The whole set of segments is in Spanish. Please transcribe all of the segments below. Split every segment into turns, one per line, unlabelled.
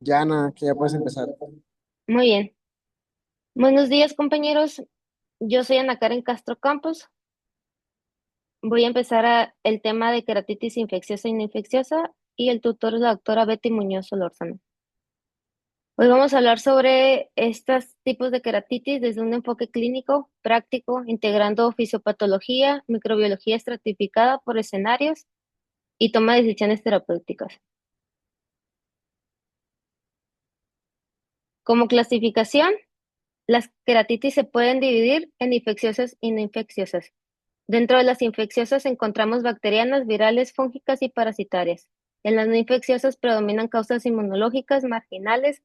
Yana, que ya puedes empezar.
Muy bien. Buenos días, compañeros. Yo soy Ana Karen Castro Campos. Voy a empezar el tema de queratitis infecciosa y no infecciosa y el tutor es la doctora Betty Muñoz Solórzano. Hoy vamos a hablar sobre estos tipos de queratitis desde un enfoque clínico, práctico, integrando fisiopatología, microbiología estratificada por escenarios y toma de decisiones terapéuticas. Como clasificación, las queratitis se pueden dividir en infecciosas y no infecciosas. Dentro de las infecciosas encontramos bacterianas, virales, fúngicas y parasitarias. En las no infecciosas predominan causas inmunológicas, marginales,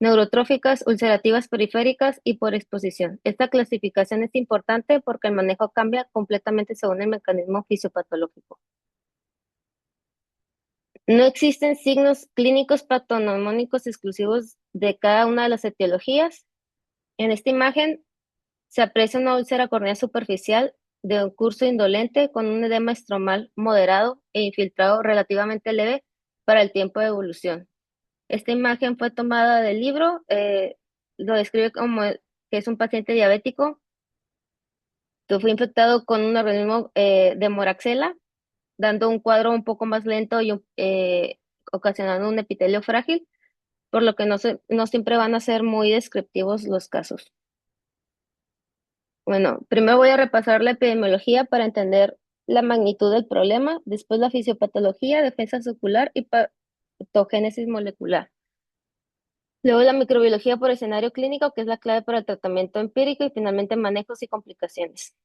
neurotróficas, ulcerativas periféricas y por exposición. Esta clasificación es importante porque el manejo cambia completamente según el mecanismo fisiopatológico. No existen signos clínicos patognomónicos exclusivos de cada una de las etiologías. En esta imagen se aprecia una úlcera cornea superficial de un curso indolente con un edema estromal moderado e infiltrado relativamente leve para el tiempo de evolución. Esta imagen fue tomada del libro, lo describe como que es un paciente diabético que fue infectado con un organismo de moraxela, dando un cuadro un poco más lento y ocasionando un epitelio frágil, por lo que no siempre van a ser muy descriptivos los casos. Bueno, primero voy a repasar la epidemiología para entender la magnitud del problema, después la fisiopatología, defensa ocular y patogénesis molecular. Luego la microbiología por escenario clínico, que es la clave para el tratamiento empírico y finalmente manejos y complicaciones.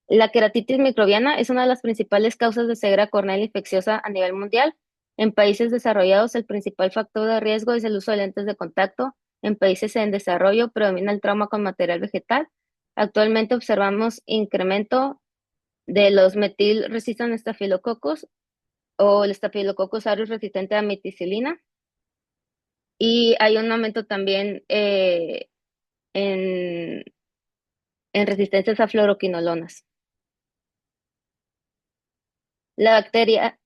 La queratitis microbiana es una de las principales causas de ceguera corneal infecciosa a nivel mundial. En países desarrollados, el principal factor de riesgo es el uso de lentes de contacto. En países en desarrollo, predomina el trauma con material vegetal. Actualmente observamos incremento de los metil resistant staphylococcus o el Staphylococcus aureus resistente a meticilina. Y hay un aumento también en, en resistencias a fluoroquinolonas. La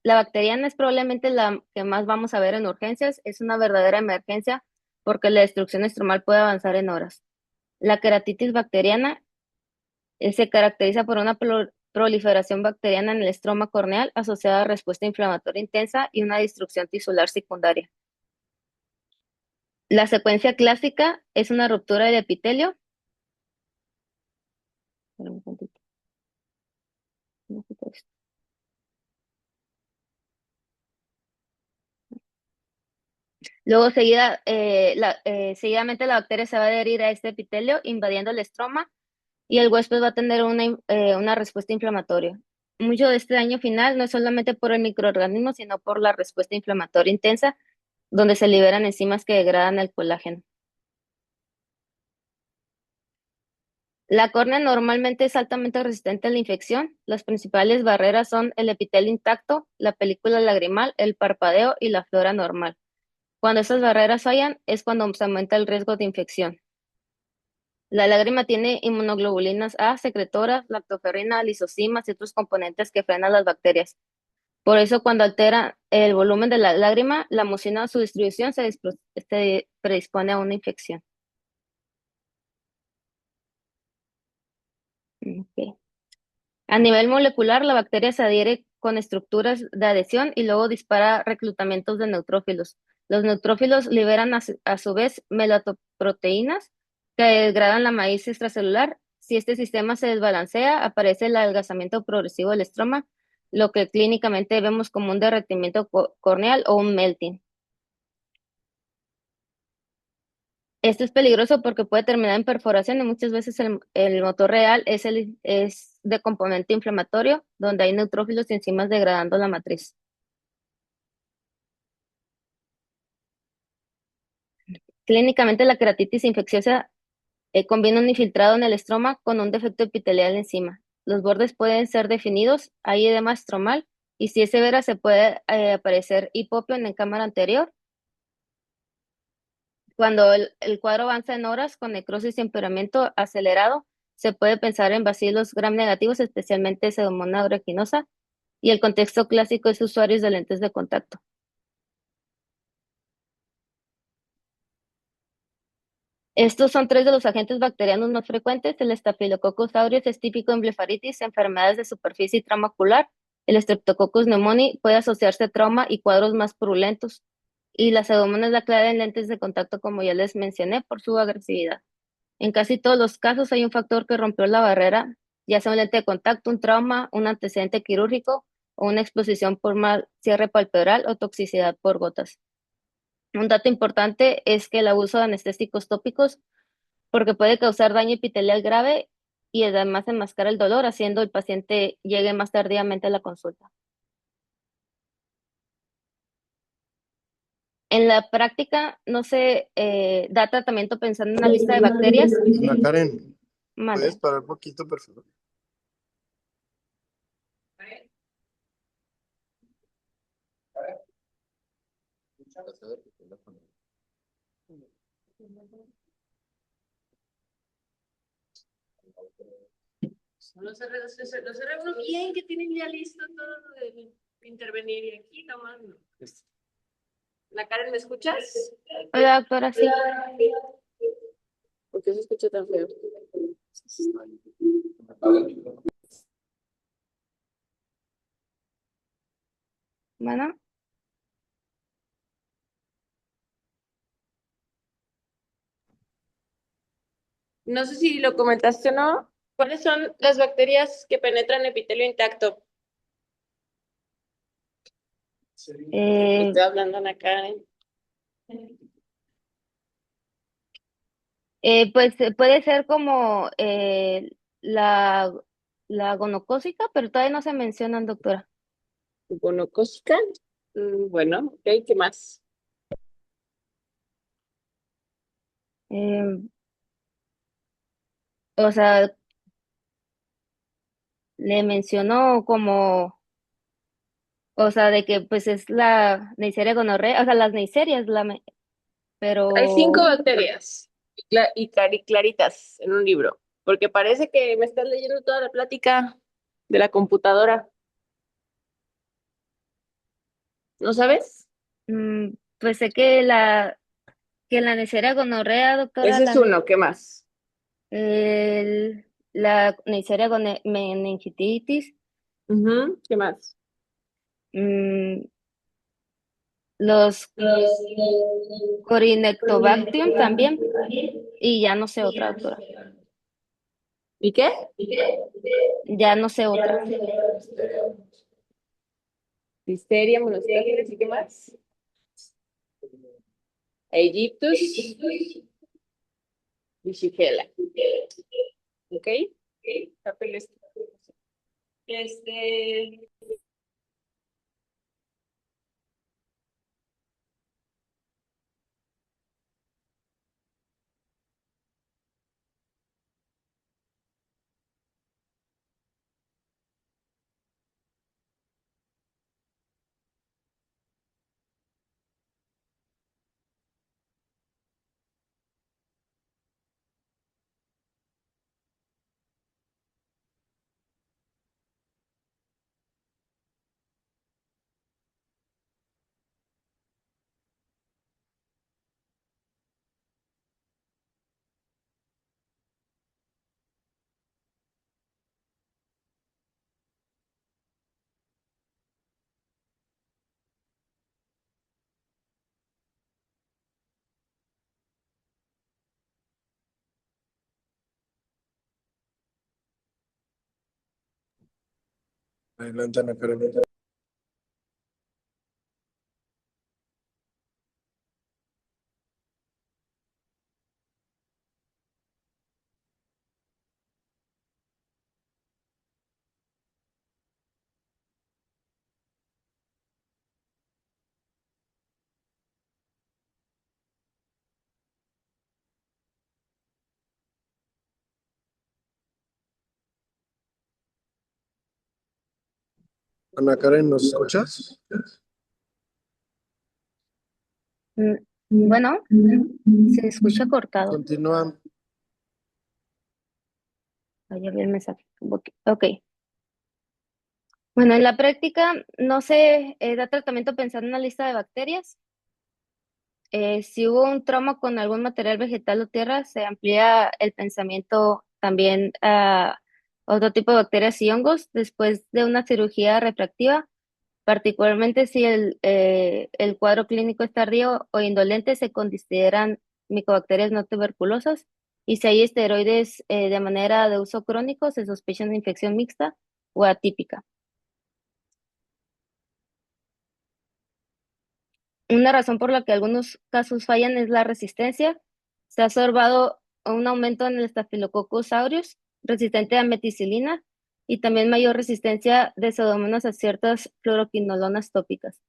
bacteriana es probablemente la que más vamos a ver en urgencias. Es una verdadera emergencia porque la destrucción estromal puede avanzar en horas. La queratitis bacteriana se caracteriza por una proliferación bacteriana en el estroma corneal asociada a respuesta inflamatoria intensa y una destrucción tisular secundaria. La secuencia clásica es una ruptura del epitelio. Espérame un tantito, no quito esto. Luego, seguidamente, la bacteria se va a adherir a este epitelio, invadiendo el estroma, y el huésped va a tener una respuesta inflamatoria. Mucho de este daño final no es solamente por el microorganismo, sino por la respuesta inflamatoria intensa, donde se liberan enzimas que degradan el colágeno. La córnea normalmente es altamente resistente a la infección. Las principales barreras son el epitelio intacto, la película lagrimal, el parpadeo y la flora normal. Cuando esas barreras fallan, es cuando se aumenta el riesgo de infección. La lágrima tiene inmunoglobulinas A, secretoras, lactoferrina, lisocimas y otros componentes que frenan las bacterias. Por eso, cuando altera el volumen de la lágrima, la mucina o su distribución se predispone a una infección. Ok. A nivel molecular, la bacteria se adhiere con estructuras de adhesión y luego dispara reclutamientos de neutrófilos. Los neutrófilos liberan a su vez melatoproteínas que degradan la maíz extracelular. Si este sistema se desbalancea, aparece el adelgazamiento progresivo del estroma, lo que clínicamente vemos como un derretimiento corneal o un melting. Esto es peligroso porque puede terminar en perforación y muchas veces el motor real es de componente inflamatorio, donde hay neutrófilos y enzimas degradando la matriz. Clínicamente, la queratitis infecciosa combina un infiltrado en el estroma con un defecto epitelial encima. Los bordes pueden ser definidos, hay edema estromal, y si es severa se puede aparecer hipopio en la cámara anterior. Cuando el cuadro avanza en horas con necrosis y empeoramiento acelerado, se puede pensar en bacilos gram negativos, especialmente Pseudomonas aeruginosa, y el contexto clásico es usuarios de lentes de contacto. Estos son tres de los agentes bacterianos más frecuentes. El Staphylococcus aureus es típico en blefaritis, enfermedades de superficie y trauma ocular. El Streptococcus pneumoniae puede asociarse a trauma y cuadros más purulentos. Y la Pseudomonas es la clave en lentes de contacto, como ya les mencioné, por su agresividad. En casi todos los casos hay un factor que rompió la barrera, ya sea un lente de contacto, un trauma, un antecedente quirúrgico o una exposición por mal cierre palpebral o toxicidad por gotas. Un dato importante es que el abuso de anestésicos tópicos, porque puede causar daño epitelial grave y además enmascara el dolor, haciendo el paciente llegue más tardíamente a la consulta. En la práctica no se da tratamiento pensando en una lista de bacterias.
Ana Karen, ¿puedes
Mande.
parar un poquito, por favor?
Los cerebros bien que tienen ya listo todo de intervenir y aquí nomás no. La Karen, ¿me escuchas?
Hola, doctora, sí.
¿Por qué se escucha tan feo?
Bueno,
No sé si lo comentaste o no. ¿Cuáles son las bacterias que penetran epitelio intacto? Estoy hablando a la Karen.
pues puede ser como la, la gonocócica, pero todavía no se mencionan, doctora.
Gonocócica. Bueno, ok, ¿qué más?
Eh, o sea, le mencionó como, o sea, de que pues es la Neisseria gonorrea, o sea, las Neiserias,
Hay 5
pero
bacterias y claritas en un libro, porque parece que me estás leyendo toda la plática de la computadora. ¿No sabes?
pues sé que la Neisseria gonorrea, doctora,
Ese es uno, ¿qué más?
la Neisseria meningitis,
Ujú, ¿qué más?
mm, los Corynectobacterium también, y ya no sé otra, doctora.
¿Y qué?
Ya no sé otra.
Listeria, monostáfilis, ¿y qué más? Aegyptus y Shigella. ¿Ok? Papeles. Este,
Adelante, Ana Karen. Ana Karen, ¿nos escuchas?
Mm, Bueno, se escucha cortado.
Continúa.
Ahí había el mensaje. Ok. Bueno, en la práctica no se da tratamiento pensando en una lista de bacterias. Si hubo un trauma con algún material vegetal o tierra, se amplía el pensamiento también a otro tipo de bacterias y hongos después de una cirugía refractiva, particularmente si el cuadro clínico es tardío o indolente, se consideran micobacterias no tuberculosas y si hay esteroides de manera de uso crónico, se sospecha una infección mixta o atípica. Una razón por la que algunos casos fallan es la resistencia. Se ha observado un aumento en el Staphylococcus aureus, resistente a meticilina, y también mayor resistencia de pseudomonas a ciertas fluoroquinolonas tópicas.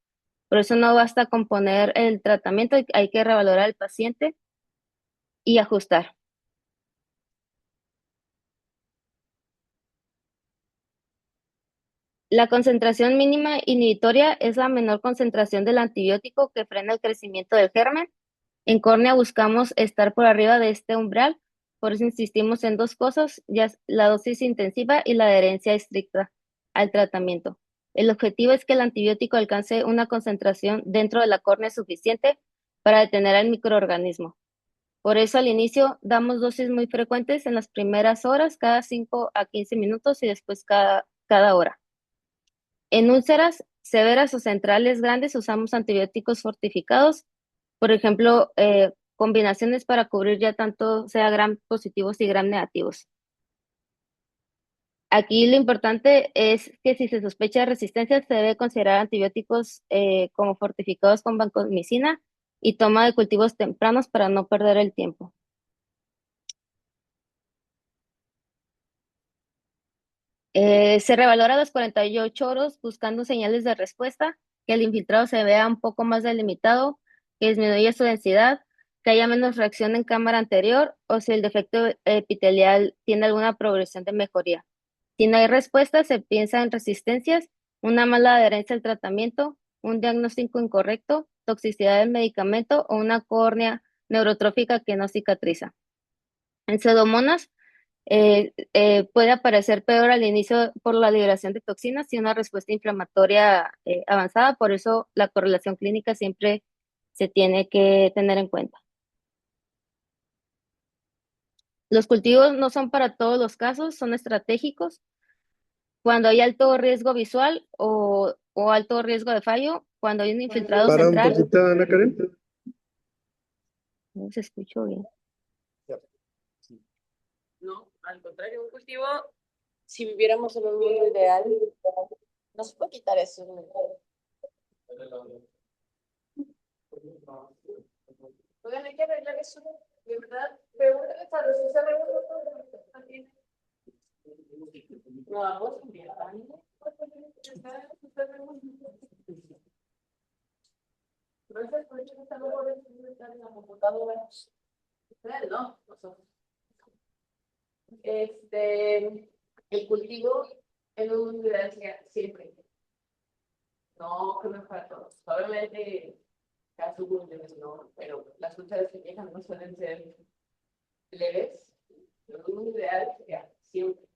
Por eso no basta con poner el tratamiento, hay que revalorar al paciente y ajustar. La concentración mínima inhibitoria es la menor concentración del antibiótico que frena el crecimiento del germen. En córnea buscamos estar por arriba de este umbral, por eso insistimos en dos cosas, ya la dosis intensiva y la adherencia estricta al tratamiento. El objetivo es que el antibiótico alcance una concentración dentro de la córnea suficiente para detener al microorganismo. Por eso al inicio damos dosis muy frecuentes en las primeras horas, cada 5 a 15 minutos y después cada hora. En úlceras severas o centrales grandes usamos antibióticos fortificados, por ejemplo, combinaciones para cubrir ya tanto sea gram positivos y gram negativos. Aquí lo importante es que si se sospecha de resistencia, se debe considerar antibióticos como fortificados con vancomicina y toma de cultivos tempranos para no perder el tiempo. Se revalora a los 48 horas buscando señales de respuesta, que el infiltrado se vea un poco más delimitado, que disminuya su densidad, que haya menos reacción en cámara anterior o si el defecto epitelial tiene alguna progresión de mejoría. Si no hay respuesta, se piensa en resistencias, una mala adherencia al tratamiento, un diagnóstico incorrecto, toxicidad del medicamento o una córnea neurotrófica que no cicatriza. En pseudomonas, puede aparecer peor al inicio por la liberación de toxinas y una respuesta inflamatoria avanzada, por eso la correlación clínica siempre se tiene que tener en cuenta. Los cultivos no son para todos los casos, son estratégicos. Cuando hay alto riesgo visual o alto riesgo de fallo, cuando hay un infiltrado
Para un
central,
poquito, Ana Karen.
no se escuchó bien.
No, al contrario, un cultivo, si viviéramos en un mundo ideal, no se puede quitar eso. Oigan, hay que arreglar eso, de verdad. Pero bueno, se arregla todo. No, vamos a enviar. Entonces, por eso está mejor estar en la computadora. Ustedes no, nosotros. El cultivo en un mundo ideal siempre. No, que no es para todos. Obviamente, casos mundiales no, pero las úlceras que llegan no suelen ser leves. Pero en un mundo ideal sería siempre.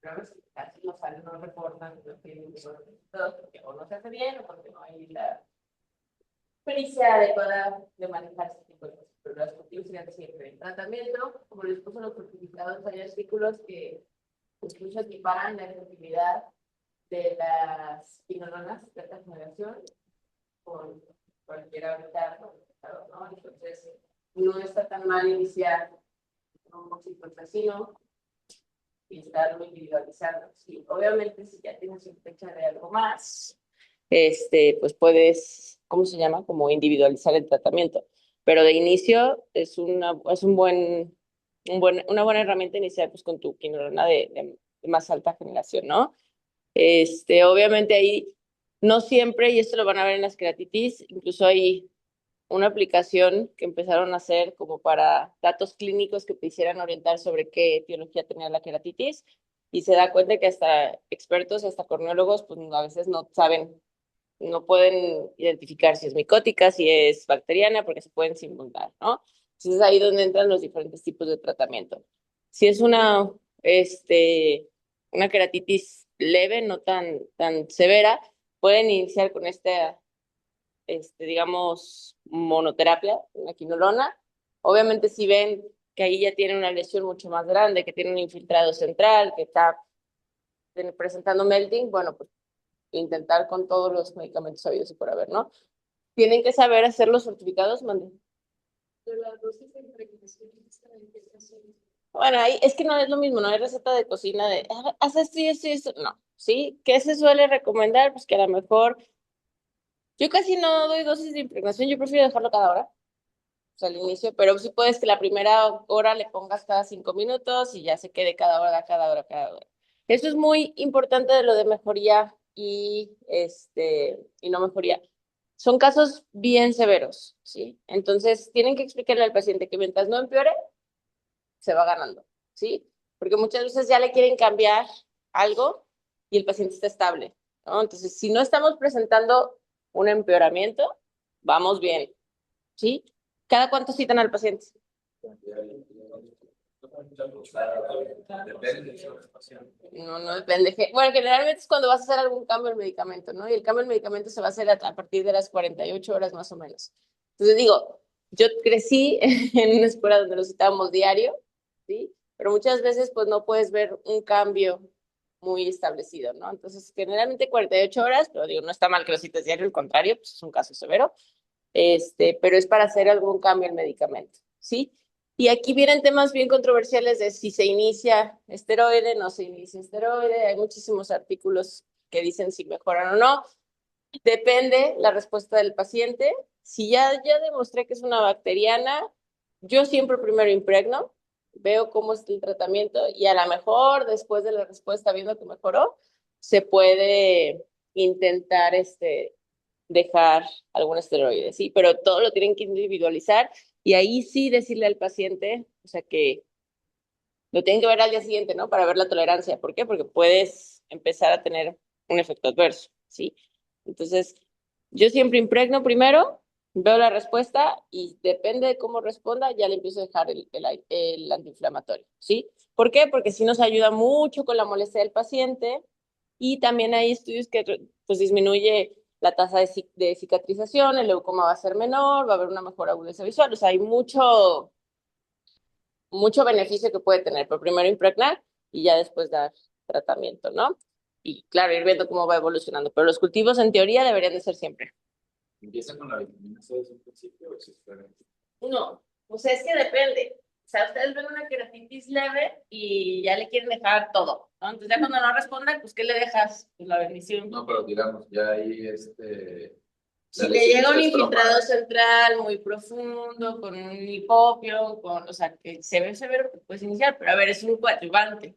Pero a veces casi no salen, no reportan, no tienen resultados porque o no se hace bien o porque no hay la pericia adecuada de manejar este tipo de cosas. Pero los cultivos serían siempre en tratamiento. Como les puse los certificados, hay artículos que incluso equiparan la efectividad de las quinolonas de alta generación con cualquier hábitat, ¿no? Entonces, no está tan mal iniciar con un oxitocino y estarlo individualizando. Sí, obviamente, si ya tienes sospecha de algo más, pues puedes, ¿cómo se llama? Como individualizar el tratamiento. Pero de inicio es una buena herramienta iniciar pues, con tu quinolona de más alta generación, ¿no? Obviamente ahí no siempre, y esto lo van a ver en las queratitis, incluso hay una aplicación que empezaron a hacer como para datos clínicos que te hicieran orientar sobre qué etiología tenía la queratitis, y se da cuenta que hasta expertos, hasta corneólogos, pues a veces no saben, no pueden identificar si es micótica, si es bacteriana, porque se pueden simular, ¿no? Entonces es ahí donde entran los diferentes tipos de tratamiento. Si es una queratitis leve, no tan severa, pueden iniciar con esta digamos, monoterapia, una quinolona. Obviamente si ven que ahí ya tiene una lesión mucho más grande, que tiene un infiltrado central, que está presentando melting, bueno, pues intentar con todos los medicamentos habidos y por haber, ¿no? Tienen que saber hacer los certificados, mande. Bueno, ahí es que no es lo mismo, no hay receta de cocina de haz esto y esto y esto, no, ¿sí? ¿Qué se suele recomendar? Pues que a lo mejor, yo casi no doy dosis de impregnación, yo prefiero dejarlo cada hora, o sea, al inicio, pero sí puedes que la primera hora le pongas cada 5 minutos y ya se quede cada hora, cada hora, cada hora. Eso es muy importante de lo de mejoría y no mejoría. Son casos bien severos, ¿sí? Entonces, tienen que explicarle al paciente que mientras no empeore, se va ganando, ¿sí? Porque muchas veces ya le quieren cambiar algo y el paciente está estable, ¿no? Entonces, si no estamos presentando un empeoramiento, vamos bien, ¿sí? ¿Cada cuánto citan al paciente? No, no depende. Bueno, generalmente es cuando vas a hacer algún cambio en medicamento, ¿no? Y el cambio en medicamento se va a hacer a partir de las 48 horas más o menos. Entonces digo, yo crecí en una escuela donde lo citábamos diario, ¿sí? Pero muchas veces pues no puedes ver un cambio muy establecido, ¿no? Entonces, generalmente 48 horas, pero digo, no está mal que lo cites diario, al contrario, pues es un caso severo, pero es para hacer algún cambio en medicamento, ¿sí? Y aquí vienen temas bien controversiales de si se inicia esteroide, no se inicia esteroide, hay muchísimos artículos que dicen si mejoran o no, depende la respuesta del paciente. Si ya demostré que es una bacteriana, yo siempre primero impregno, veo cómo está el tratamiento y a lo mejor después de la respuesta, viendo que mejoró, se puede intentar dejar algún esteroide, ¿sí? Pero todo lo tienen que individualizar y ahí sí decirle al paciente, o sea, que lo tienen que ver al día siguiente, ¿no? Para ver la tolerancia. ¿Por qué? Porque puedes empezar a tener un efecto adverso, ¿sí? Entonces, yo siempre impregno primero, veo la respuesta y depende de cómo responda, ya le empiezo a dejar el antiinflamatorio, ¿sí? ¿Por qué? Porque sí nos ayuda mucho con la molestia del paciente y también hay estudios que pues disminuye la tasa de cicatrización, el leucoma va a ser menor, va a haber una mejor agudeza visual, o sea, hay mucho beneficio que puede tener, pero primero impregnar y ya después dar tratamiento, ¿no? Y claro, ir viendo cómo va evolucionando, pero los cultivos en teoría deberían de ser siempre.
¿Empieza con la vitamina C desde un principio o es diferente?
No, pues es que depende. O sea, ustedes ven una queratitis leve y ya le quieren dejar todo, ¿no? Entonces ya cuando no respondan, pues ¿qué le dejas? Pues la bendición.
No, pero digamos, ya ahí
Si te llega un infiltrado central muy profundo, con un hipopio, o sea, que se ve severo, pues puedes iniciar, pero a ver, es un coadyuvante,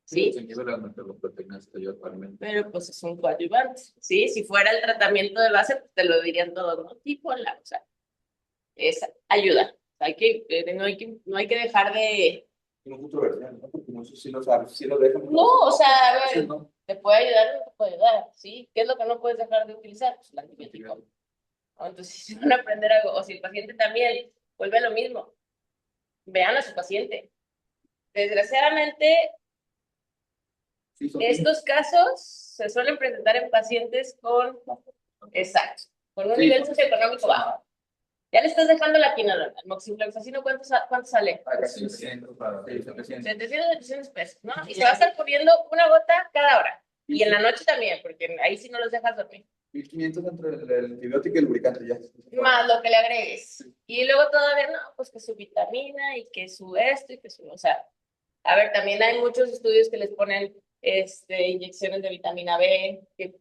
¿sí?
Se inhibe la metalloproteína actualmente.
Pero pues es un coadyuvante, ¿sí? Si fuera el tratamiento de base, pues te lo dirían todos, ¿no? Tipo, o sea, es ayuda. No hay que dejar de...
Tiene un controversial, ¿no? Porque no sé si lo sabes, si lo dejan.
No, o sea, a ver,
No.
te puede ayudar o no te puede ayudar, ¿sí? ¿Qué es lo que no puedes dejar de utilizar? Pues el antibiótico. ¿No? Entonces, si van a aprender algo, o si el paciente también vuelve a lo mismo, vean a su paciente. Desgraciadamente,
Sí,
estos casos se suelen presentar en pacientes con, exacto, con un
Sí.
nivel socioeconómico bajo. Ya le estás dejando la quinolona, el moxifloxacino, ¿cuánto sale?
Casi 700 para 700.
700, 800 pesos, ¿no? Y se va a estar poniendo una gota cada hora. Y en la noche también, porque ahí sí no los dejas dormir.
1500 entre el antibiótico y el lubricante ya.
Más lo que le agregues. Y luego todavía, no, pues que su vitamina y que su esto y que su, o sea, a ver, también hay muchos estudios que les ponen inyecciones de vitamina B, que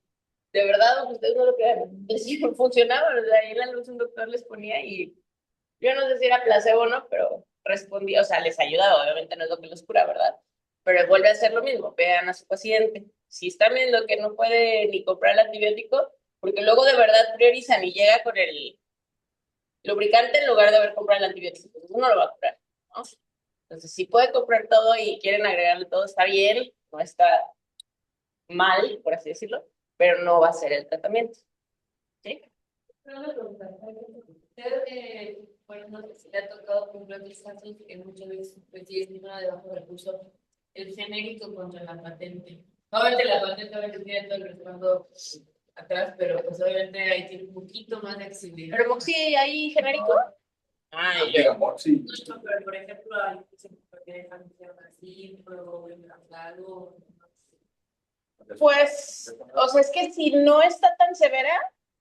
de verdad, aunque ustedes no lo crean, les funcionaba. O sea, ahí en la luz un doctor les ponía y yo no sé si era placebo o no, pero respondía, o sea, les ayudaba, obviamente no es lo que los cura, ¿verdad? Pero vuelve a hacer lo mismo, vean a su paciente. Si están viendo que no puede ni comprar el antibiótico, porque luego de verdad priorizan y llega con el lubricante en lugar de haber comprado el antibiótico, pues no lo va a comprar, ¿no? Entonces, si puede comprar todo y quieren agregarle todo, está bien, no está mal, por así decirlo, pero no va a ser el tratamiento, ¿sí?
Bueno, no sé si le ha tocado, por ejemplo, mis casos que muchas veces pues sí es una de bajo recurso, el genérico contra la patente. Obviamente la patente a veces tiene todo el respaldo atrás, pero pues obviamente ahí tiene un poquito más de accesibilidad.
¿Pero Moxie ahí genérico? Ay,
Sí.
No, pero por ejemplo, hay que dejan de ser así, pero algo.
pues, o sea, es que si no está tan severa,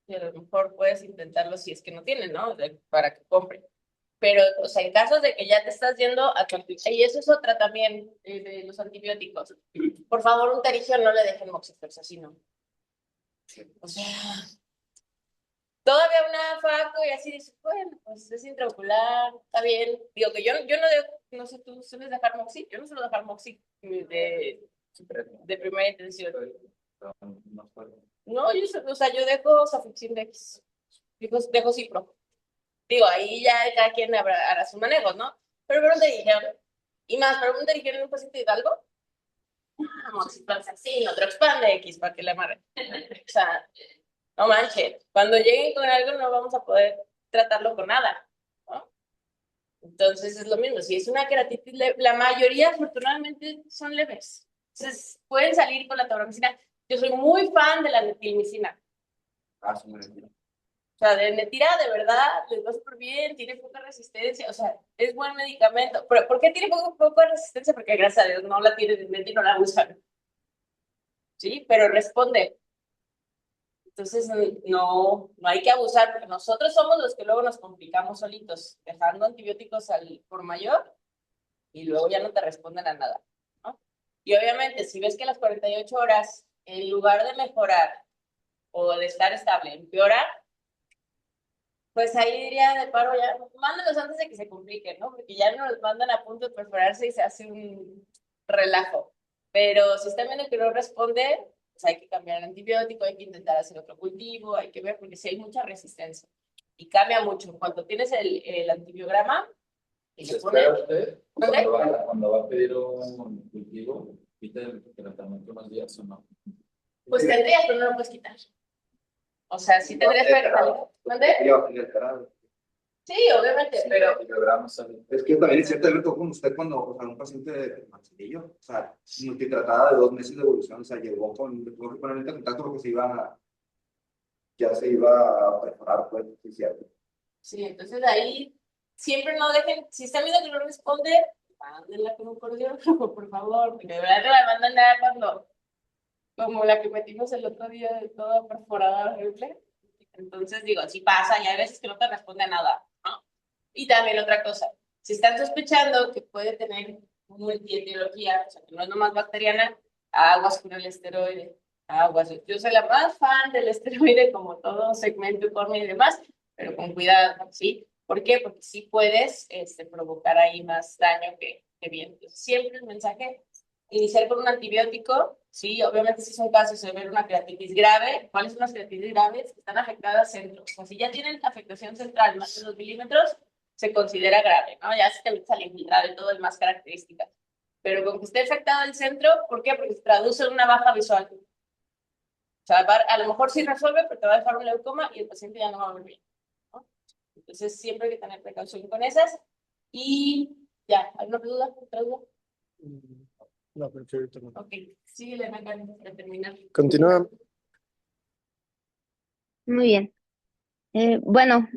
a lo mejor puedes intentarlo si es que no tiene, ¿no? Para que compre. Pero, o sea, en casos de que ya te estás yendo a tu y eso es otra también de los antibióticos. Por favor, un terigio no le dejen moxiflox, así no. O sea, todavía una faco y así dices, bueno, pues es intraocular, está bien. Digo que yo no dejo, no sé, tú sueles dejar moxi, yo no suelo dejar moxi de primera intención. No, o sea, yo dejo Sofixin Dex, dejo Cipro. Digo, ahí ya cada quien hará sus manejos, ¿no? Pero te dijeron, y más, pero te dijeron un paciente de Hidalgo, sí, otro expande X para que le amarre. O sea, no manches, cuando lleguen con algo no vamos a poder tratarlo con nada, ¿no? Entonces es lo mismo, si es una queratitis leve, la mayoría afortunadamente son leves. Entonces pueden salir con la tauromicina. Yo soy muy fan de la netilmicina. O sea, de netira de verdad les va súper bien, tiene poca resistencia, o sea, es buen medicamento. ¿Pero por qué tiene poca resistencia? Porque gracias a Dios no la tiene de neti, no la usan. Sí, pero responde. Entonces, no hay que abusar, porque nosotros somos los que luego nos complicamos solitos, dejando antibióticos al por mayor y luego ya no te responden a nada, ¿no? Y obviamente, si ves que las 48 horas, en lugar de mejorar o de estar estable, empeora, pues ahí diría de paro ya, mándalos antes de que se complique, ¿no? Porque ya nos mandan a punto de perforarse y se hace un relajo. Pero si están viendo que no responde, pues hay que cambiar el antibiótico, hay que intentar hacer otro cultivo, hay que ver, porque si hay mucha resistencia. Y cambia mucho. Cuando tienes el antibiograma, y
¿Se
le pone...
espera usted
¿Dónde?
cuando va a pedir un cultivo, quita el tratamiento unos días o no?
Pues tendrías, pero no lo puedes quitar. O sea, sí tendrías que... ¿Dónde? Sí, obviamente, pero...
Es que también es cierto, Alberto, con usted cuando, o sea, un paciente manzanillo, o sea, multitratada de 2 meses de evolución, o sea, llegó tuvo que ponerle en contacto porque ya se iba a perforar, pues, sí, cierto.
Sí, entonces ahí siempre no dejen, si están viendo que no responde, mándenla con un cardiólogo, por favor, porque de verdad no la mandan nada cuando, como la que metimos el otro día de toda perforada horrible. Entonces digo, sí pasa y hay veces que no te responde a nada, ¿no? Y también otra cosa, si están sospechando que puede tener multietiología, o sea, que no es nomás bacteriana, aguas con el esteroide, aguas. Yo soy la más fan del esteroide, como todo segmento córneo y demás, pero con cuidado, ¿sí? ¿Por qué? Porque sí puedes provocar ahí más daño que bien. Entonces, siempre el mensaje, iniciar con un antibiótico, sí, obviamente si son casos de ver una creatitis grave. ¿Cuáles son las creatitis graves? Están afectadas centro. O sea, si ya tienen afectación central más de 2 milímetros, se considera grave, ¿no? Ya se te empieza a infiltrar y todo es más características. Pero con que esté afectado el centro, ¿por qué? Porque se traduce en una baja visual. O sea, a lo mejor sí resuelve, pero te va a dejar un leucoma y el paciente ya no va a ver bien, ¿no? Entonces, siempre hay que tener precaución con esas. Y ya, ¿alguna duda? ¿Otra duda?
No, pero que ahorita no.
Ok, sí, le vengan para terminar.
Continúa.
Muy bien. Bueno,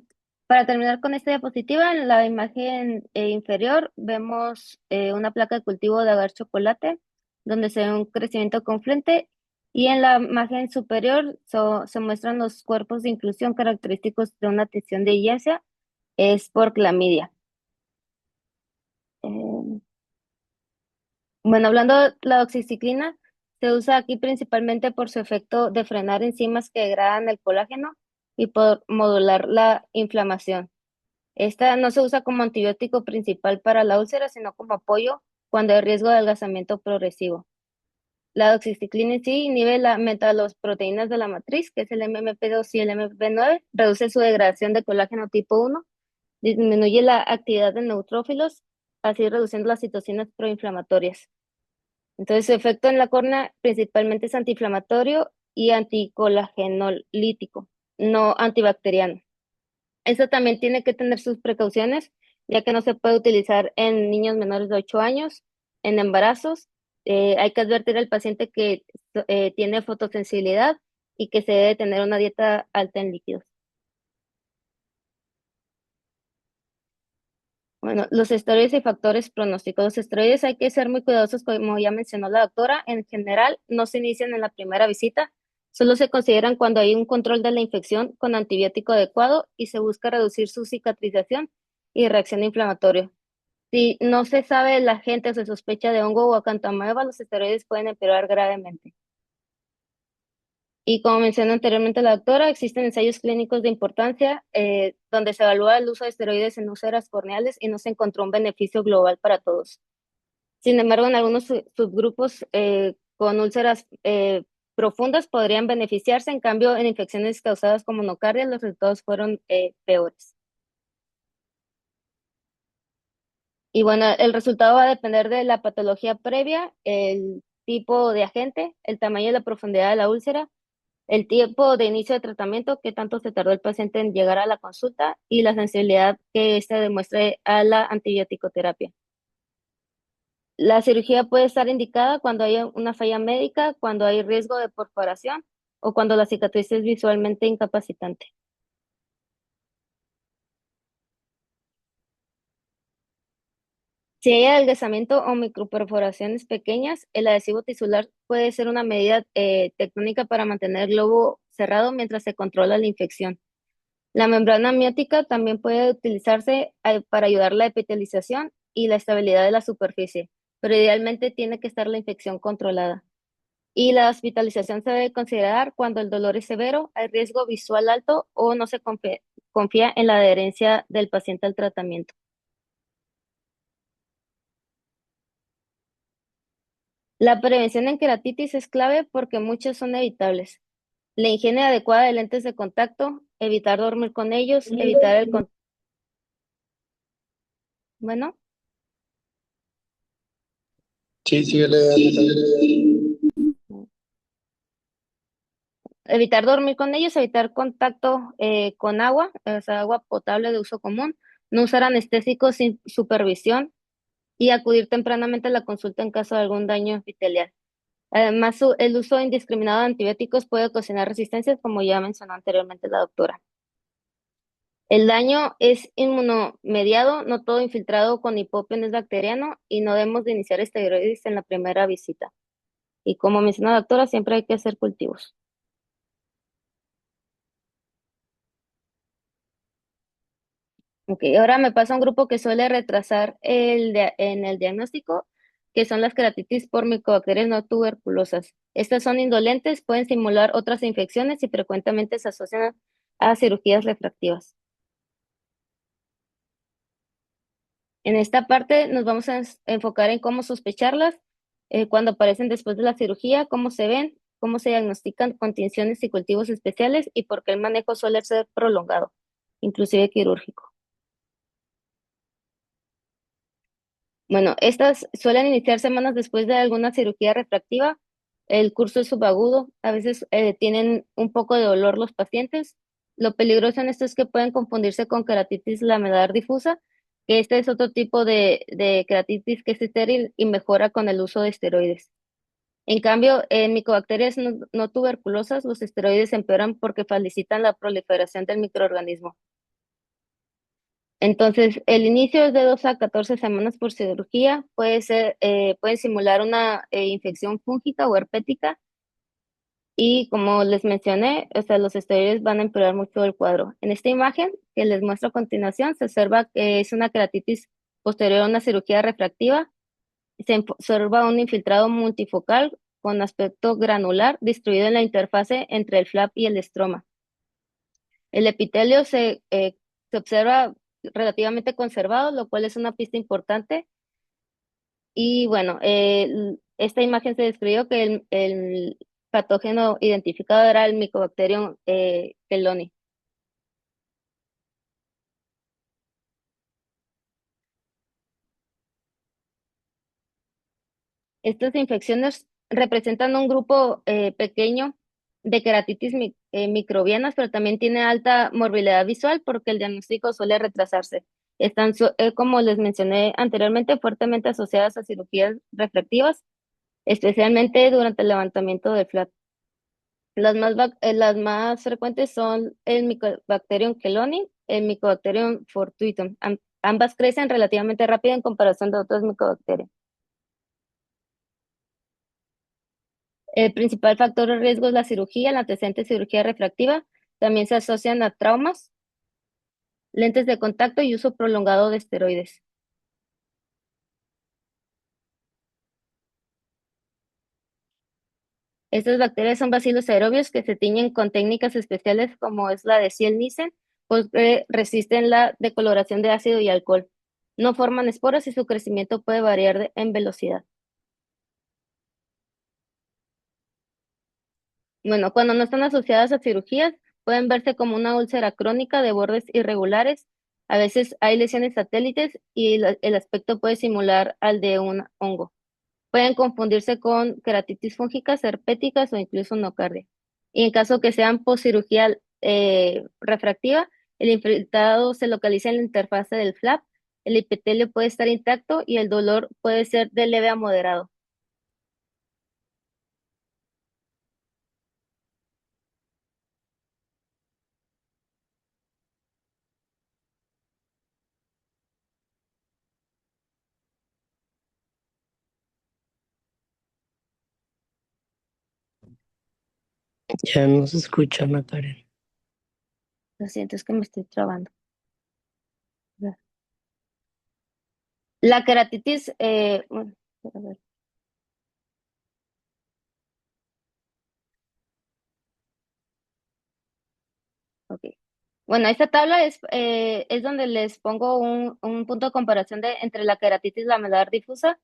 para terminar con esta diapositiva, en la imagen inferior vemos una placa de cultivo de agar chocolate, donde se ve un crecimiento con frente, y en la imagen superior se muestran los cuerpos de inclusión característicos de una tinción de Giardia, es por clamidia. Bueno, hablando de la doxiciclina, se usa aquí principalmente por su efecto de frenar enzimas que degradan el colágeno y por modular la inflamación. Esta no se usa como antibiótico principal para la úlcera, sino como apoyo cuando hay riesgo de adelgazamiento progresivo. La doxiciclina en sí inhibe la metalosproteínas de la matriz, que es el MMP2 y el MMP9, reduce su degradación de colágeno tipo 1, disminuye la actividad de neutrófilos, así reduciendo las citocinas proinflamatorias. Entonces, su efecto en la córnea principalmente es antiinflamatorio y anticolagenolítico, no antibacteriano. Eso también tiene que tener sus precauciones, ya que no se puede utilizar en niños menores de 8 años, en embarazos. Hay que advertir al paciente que tiene fotosensibilidad y que se debe tener una dieta alta en líquidos. Bueno, los esteroides y factores pronósticos. Los esteroides hay que ser muy cuidadosos, como ya mencionó la doctora. En general, no se inician en la primera visita, solo se consideran cuando hay un control de la infección con antibiótico adecuado y se busca reducir su cicatrización y reacción inflamatoria. Si no se sabe el agente o se sospecha de hongo o acantoameba, los esteroides pueden empeorar gravemente. Y como mencionó anteriormente la doctora, existen ensayos clínicos de importancia donde se evalúa el uso de esteroides en úlceras corneales y no se encontró un beneficio global para todos. Sin embargo, en algunos subgrupos con úlceras profundas podrían beneficiarse, en cambio, en infecciones causadas como nocardia, los resultados fueron peores. Y bueno, el resultado va a depender de la patología previa, el tipo de agente, el tamaño y la profundidad de la úlcera, el tiempo de inicio de tratamiento, qué tanto se tardó el paciente en llegar a la consulta y la sensibilidad que éste demuestre a la antibiótico-terapia. La cirugía puede estar indicada cuando hay una falla médica, cuando hay riesgo de perforación o cuando la cicatriz es visualmente incapacitante. Si hay adelgazamiento o microperforaciones pequeñas, el adhesivo tisular puede ser una medida tectónica para mantener el globo cerrado mientras se controla la infección. La membrana amniótica también puede utilizarse para ayudar la epitelización y la estabilidad de la superficie, pero idealmente tiene que estar la infección controlada. Y la hospitalización se debe considerar cuando el dolor es severo, hay riesgo visual alto o no se confía en la adherencia del paciente al tratamiento. La prevención en queratitis es clave porque muchos son evitables. La higiene adecuada de lentes de contacto, evitar dormir con ellos, evitar bueno,
Sí, síguele,
evitar dormir con ellos, evitar contacto con agua, o sea, agua potable de uso común, no usar anestésicos sin supervisión y acudir tempranamente a la consulta en caso de algún daño epitelial. Además, el uso indiscriminado de antibióticos puede ocasionar resistencias, como ya mencionó anteriormente la doctora. El daño es inmunomediado, no todo infiltrado con hipopio es bacteriano y no debemos de iniciar esteroides en la primera visita. Y como mencionó la doctora, siempre hay que hacer cultivos. Ok, ahora me pasa un grupo que suele retrasar en el diagnóstico, que son las queratitis por micobacterias no tuberculosas. Estas son indolentes, pueden simular otras infecciones y frecuentemente se asocian a cirugías refractivas. En esta parte nos vamos a enfocar en cómo sospecharlas, cuando aparecen después de la cirugía, cómo se ven, cómo se diagnostican con tinciones y cultivos especiales y por qué el manejo suele ser prolongado, inclusive quirúrgico. Bueno, estas suelen iniciar semanas después de alguna cirugía refractiva. El curso es subagudo, a veces tienen un poco de dolor los pacientes. Lo peligroso en esto es que pueden confundirse con queratitis lamelar difusa, que este es otro tipo de queratitis que es estéril y mejora con el uso de esteroides. En cambio, en micobacterias no tuberculosas, los esteroides empeoran porque facilitan la proliferación del microorganismo. Entonces, el inicio es de 2 a 14 semanas por cirugía, puede simular una infección fúngica o herpética y como les mencioné, o sea, los esteroides van a empeorar mucho el cuadro. En esta imagen que les muestro a continuación, se observa que es una queratitis posterior a una cirugía refractiva. Se observa un infiltrado multifocal con aspecto granular distribuido en la interfase entre el flap y el estroma. El epitelio se observa relativamente conservado, lo cual es una pista importante. Y bueno, esta imagen se describió que el patógeno identificado era el Mycobacterium heloni. Estas infecciones representan un grupo pequeño de queratitis microbianas, pero también tiene alta morbilidad visual porque el diagnóstico suele retrasarse. Están, como les mencioné anteriormente, fuertemente asociadas a cirugías refractivas, especialmente durante el levantamiento del flap. Las más frecuentes son el Mycobacterium keloni, el Mycobacterium fortuitum. Ambas crecen relativamente rápido en comparación de otros micobacterios. El principal factor de riesgo es la cirugía, la antecedente cirugía refractiva. También se asocian a traumas, lentes de contacto y uso prolongado de esteroides. Estas bacterias son bacilos aerobios que se tiñen con técnicas especiales como es la de Ciel-Nielsen, pues resisten la decoloración de ácido y alcohol. No forman esporas y su crecimiento puede variar en velocidad. Bueno, cuando no están asociadas a cirugías, pueden verse como una úlcera crónica de bordes irregulares. A veces hay lesiones satélites y el aspecto puede simular al de un hongo. Pueden confundirse con queratitis fúngicas, herpéticas o incluso nocardia. Y en caso que sean postcirugía refractiva, el infiltrado se localiza en la interfase del flap, el epitelio puede estar intacto y el dolor puede ser de leve a moderado.
Ya no se escucha, Ana Karen.
Lo siento, es que me estoy trabando. La queratitis, bueno, a ver. Ok. Bueno, esta tabla es donde les pongo un punto de comparación entre la queratitis lamelar difusa.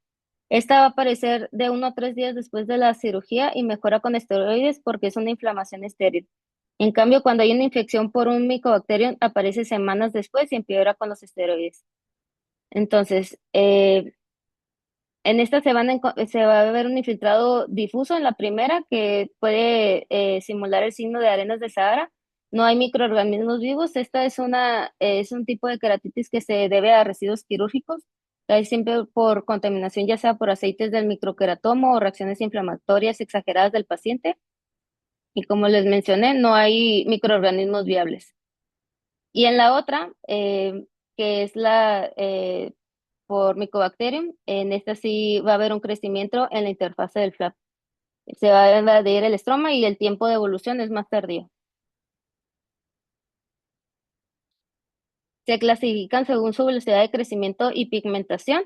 Esta va a aparecer de 1 a 3 días después de la cirugía y mejora con esteroides porque es una inflamación estéril. En cambio, cuando hay una infección por un micobacterium, aparece semanas después y empeora con los esteroides. Entonces, en esta se va a ver un infiltrado difuso en la primera que puede simular el signo de arenas de Sahara. No hay microorganismos vivos. Esta es un tipo de queratitis que se debe a residuos quirúrgicos, casi siempre por contaminación, ya sea por aceites del microqueratomo o reacciones inflamatorias exageradas del paciente. Y como les mencioné, no hay microorganismos viables. Y en la otra, que es por Mycobacterium, en esta sí va a haber un crecimiento en la interfase del flap. Se va a invadir el estroma y el tiempo de evolución es más tardío. Se clasifican según su velocidad de crecimiento y pigmentación.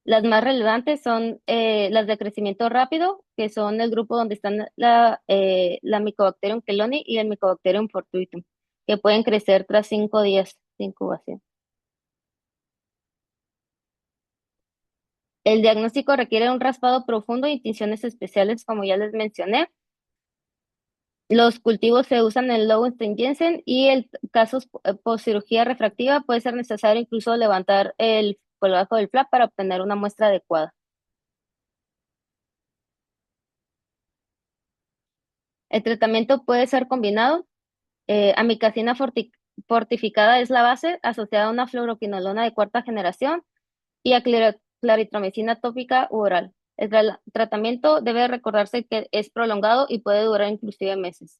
Las más relevantes son las de crecimiento rápido, que son el grupo donde están la Mycobacterium keloni y el Mycobacterium fortuitum, que pueden crecer tras 5 días de incubación. El diagnóstico requiere un raspado profundo y tinciones especiales, como ya les mencioné. Los cultivos se usan en Lowenstein-Jensen y en casos postcirugía refractiva puede ser necesario incluso levantar el colgajo del flap para obtener una muestra adecuada. El tratamiento puede ser combinado. Amicacina fortificada es la base, asociada a una fluoroquinolona de cuarta generación y a claritromicina tópica u oral. El tratamiento debe recordarse que es prolongado y puede durar inclusive meses.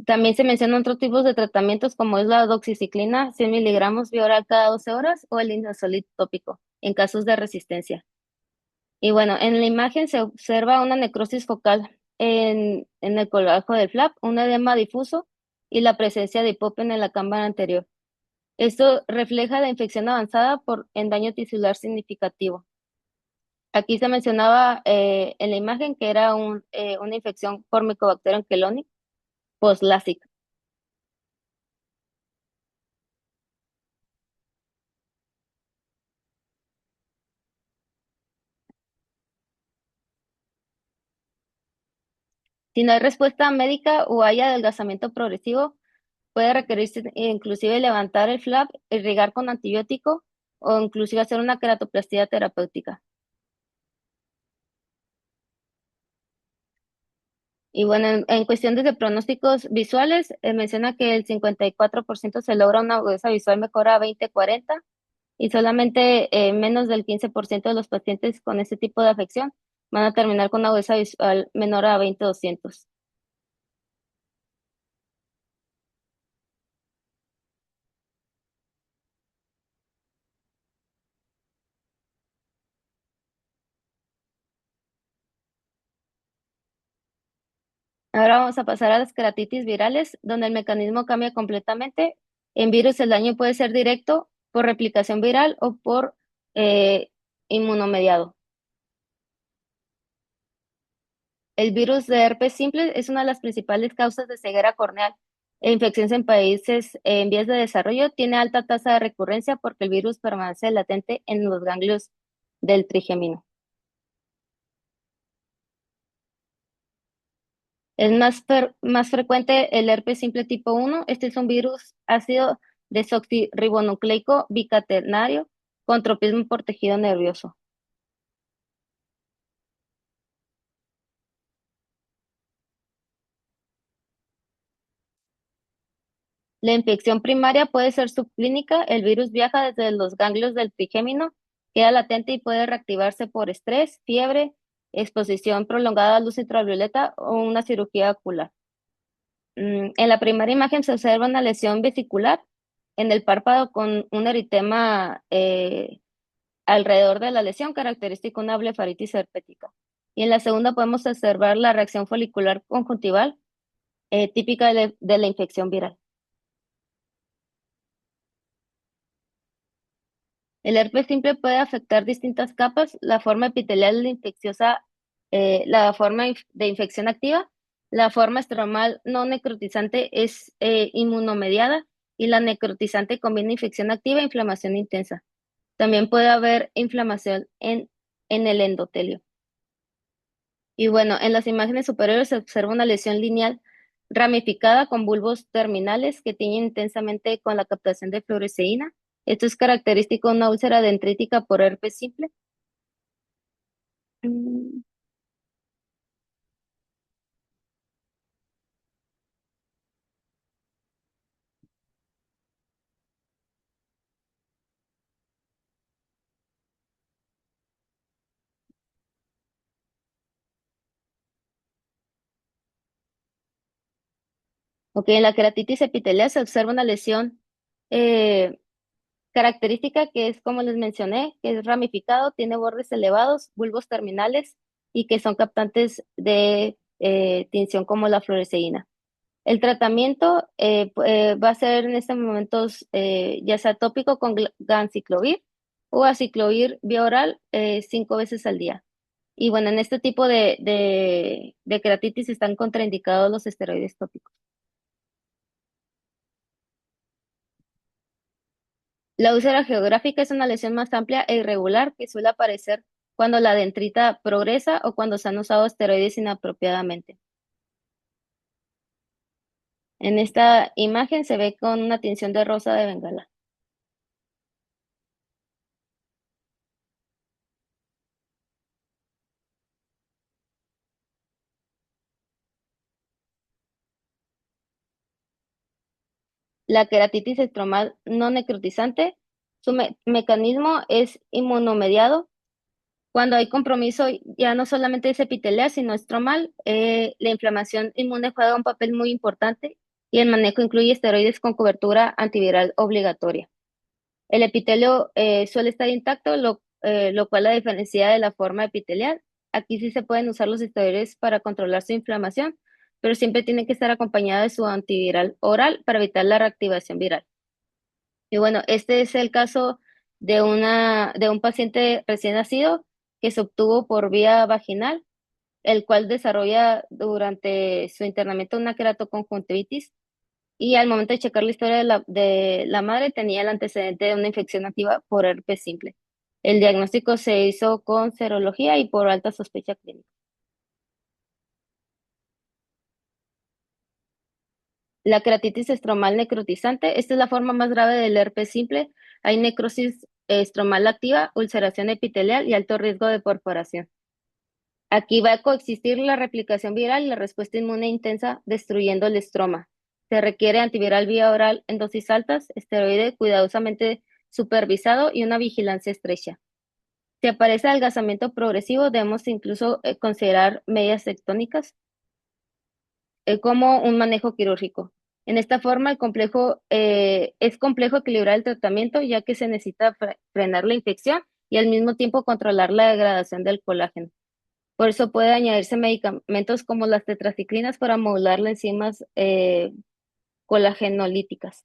También se mencionan otros tipos de tratamientos como es la doxiciclina 100 miligramos vía oral cada 12 horas o el linezolid tópico en casos de resistencia. Y bueno, en la imagen se observa una necrosis focal en el colgajo del flap, un edema difuso y la presencia de hipopen en la cámara anterior. Esto refleja la infección avanzada en daño tisular significativo. Aquí se mencionaba en la imagen que era una infección por Mycobacterium keloni post-LASIK. Si no hay respuesta médica o hay adelgazamiento progresivo, puede requerirse inclusive levantar el flap, irrigar con antibiótico o inclusive hacer una queratoplastia terapéutica. Y bueno, en cuestiones de pronósticos visuales, menciona que el 54% se logra una agudeza visual mejora a 20-40 y solamente menos del 15% de los pacientes con ese tipo de afección van a terminar con una agudeza visual menor a 20/200. Ahora vamos a pasar a las keratitis virales, donde el mecanismo cambia completamente. En virus el daño puede ser directo por replicación viral o por eh, inmunomediado. El virus de herpes simple es una de las principales causas de ceguera corneal e infecciones en países en vías de desarrollo. Tiene alta tasa de recurrencia porque el virus permanece latente en los ganglios del trigémino. Es más frecuente el herpes simple tipo 1. Este es un virus ácido desoxirribonucleico bicatenario con tropismo por tejido nervioso. La infección primaria puede ser subclínica. El virus viaja desde los ganglios del trigémino, queda latente y puede reactivarse por estrés, fiebre, exposición prolongada a luz ultravioleta o una cirugía ocular. En la primera imagen se observa una lesión vesicular en el párpado con un eritema alrededor de la lesión, característico de una blefaritis herpética. Y en la segunda podemos observar la reacción folicular conjuntival, típica de la infección viral. El herpes simple puede afectar distintas capas, la forma epitelial infecciosa, la forma de infección activa, la forma estromal no necrotizante es inmunomediada y la necrotizante combina infección activa e inflamación intensa. También puede haber inflamación en el endotelio. Y bueno, en las imágenes superiores se observa una lesión lineal ramificada con bulbos terminales que tiñen intensamente con la captación de fluoresceína. Esto es característico de una úlcera dendrítica por herpes simple. Mm, Ok, en la queratitis epitelial se observa una lesión eh, característica que es, como les mencioné, que es ramificado, tiene bordes elevados, bulbos terminales y que son captantes de tinción como la fluoresceína. El tratamiento va a ser en estos momentos ya sea tópico con ganciclovir o aciclovir vía oral 5 veces al día. Y bueno, en este tipo de queratitis están contraindicados los esteroides tópicos. La úlcera geográfica es una lesión más amplia e irregular que suele aparecer cuando la dendrita progresa o cuando se han usado esteroides inapropiadamente. En esta imagen se ve con una tinción de rosa de Bengala. La queratitis estromal no necrotizante, su mecanismo es inmunomediado. Cuando hay compromiso, ya no solamente es epitelial, sino estromal, la inflamación inmune juega un papel muy importante y el manejo incluye esteroides con cobertura antiviral obligatoria. El epitelio suele estar intacto, lo cual la diferencia de la forma epitelial. Aquí sí se pueden usar los esteroides para controlar su inflamación, pero siempre tiene que estar acompañado de su antiviral oral para evitar la reactivación viral. Y bueno, este es el caso de un paciente recién nacido que se obtuvo por vía vaginal, el cual desarrolla durante su internamiento una queratoconjuntivitis y al momento de checar la historia de la madre tenía el antecedente de una infección activa por herpes simple. El diagnóstico se hizo con serología y por alta sospecha clínica. La queratitis estromal necrotizante, esta es la forma más grave del herpes simple. Hay necrosis estromal activa, ulceración epitelial y alto riesgo de perforación. Aquí va a coexistir la replicación viral y la respuesta inmune intensa destruyendo el estroma. Se requiere antiviral vía oral en dosis altas, esteroide cuidadosamente supervisado y una vigilancia estrecha. Si aparece adelgazamiento progresivo, debemos incluso considerar medidas tectónicas como un manejo quirúrgico. En esta forma, es complejo equilibrar el tratamiento, ya que se necesita frenar la infección y al mismo tiempo controlar la degradación del colágeno. Por eso puede añadirse medicamentos como las tetraciclinas para modular las enzimas colagenolíticas.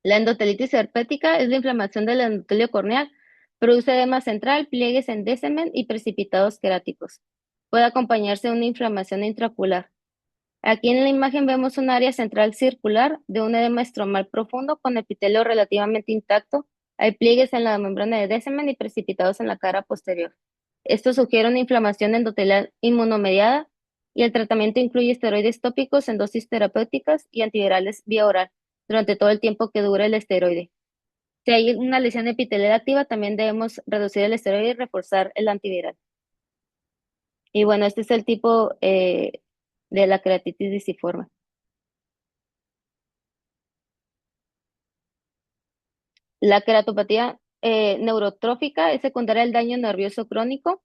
La endotelitis herpética es la inflamación del endotelio corneal. Produce edema central, pliegues en descemen y precipitados queráticos. Puede acompañarse de una inflamación intraocular. Aquí en la imagen vemos un área central circular de un edema estromal profundo con epitelio relativamente intacto. Hay pliegues en la membrana de descemen y precipitados en la cara posterior. Esto sugiere una inflamación endotelial inmunomediada y el tratamiento incluye esteroides tópicos en dosis terapéuticas y antivirales vía oral durante todo el tiempo que dure el esteroide. Si hay una lesión epitelial activa, también debemos reducir el esteroide y reforzar el antiviral. Y bueno, este es el tipo de la queratitis disciforme. La queratopatía neurotrófica es secundaria al daño nervioso crónico.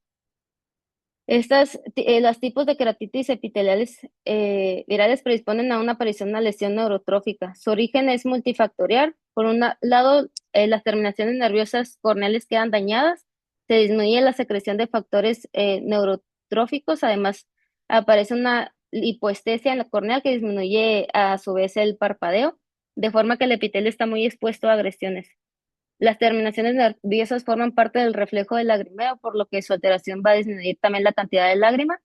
Los tipos de queratitis epiteliales virales predisponen a una aparición de una lesión neurotrófica. Su origen es multifactorial. Por un lado, las terminaciones nerviosas corneales quedan dañadas, se disminuye la secreción de factores neurotróficos, además aparece una hipoestesia en la corneal que disminuye a su vez el parpadeo, de forma que el epitelio está muy expuesto a agresiones. Las terminaciones nerviosas forman parte del reflejo del lagrimeo, por lo que su alteración va a disminuir también la cantidad de lágrima.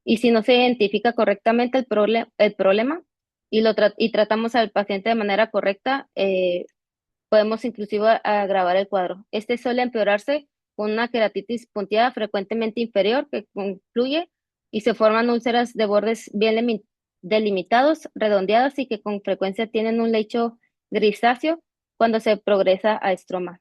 Y si no se identifica correctamente el problema y tratamos al paciente de manera correcta, podemos inclusive agravar el cuadro. Este suele empeorarse con una queratitis punteada frecuentemente inferior que concluye y se forman úlceras de bordes bien delimitados, redondeadas y que con frecuencia tienen un lecho grisáceo cuando se progresa a estroma.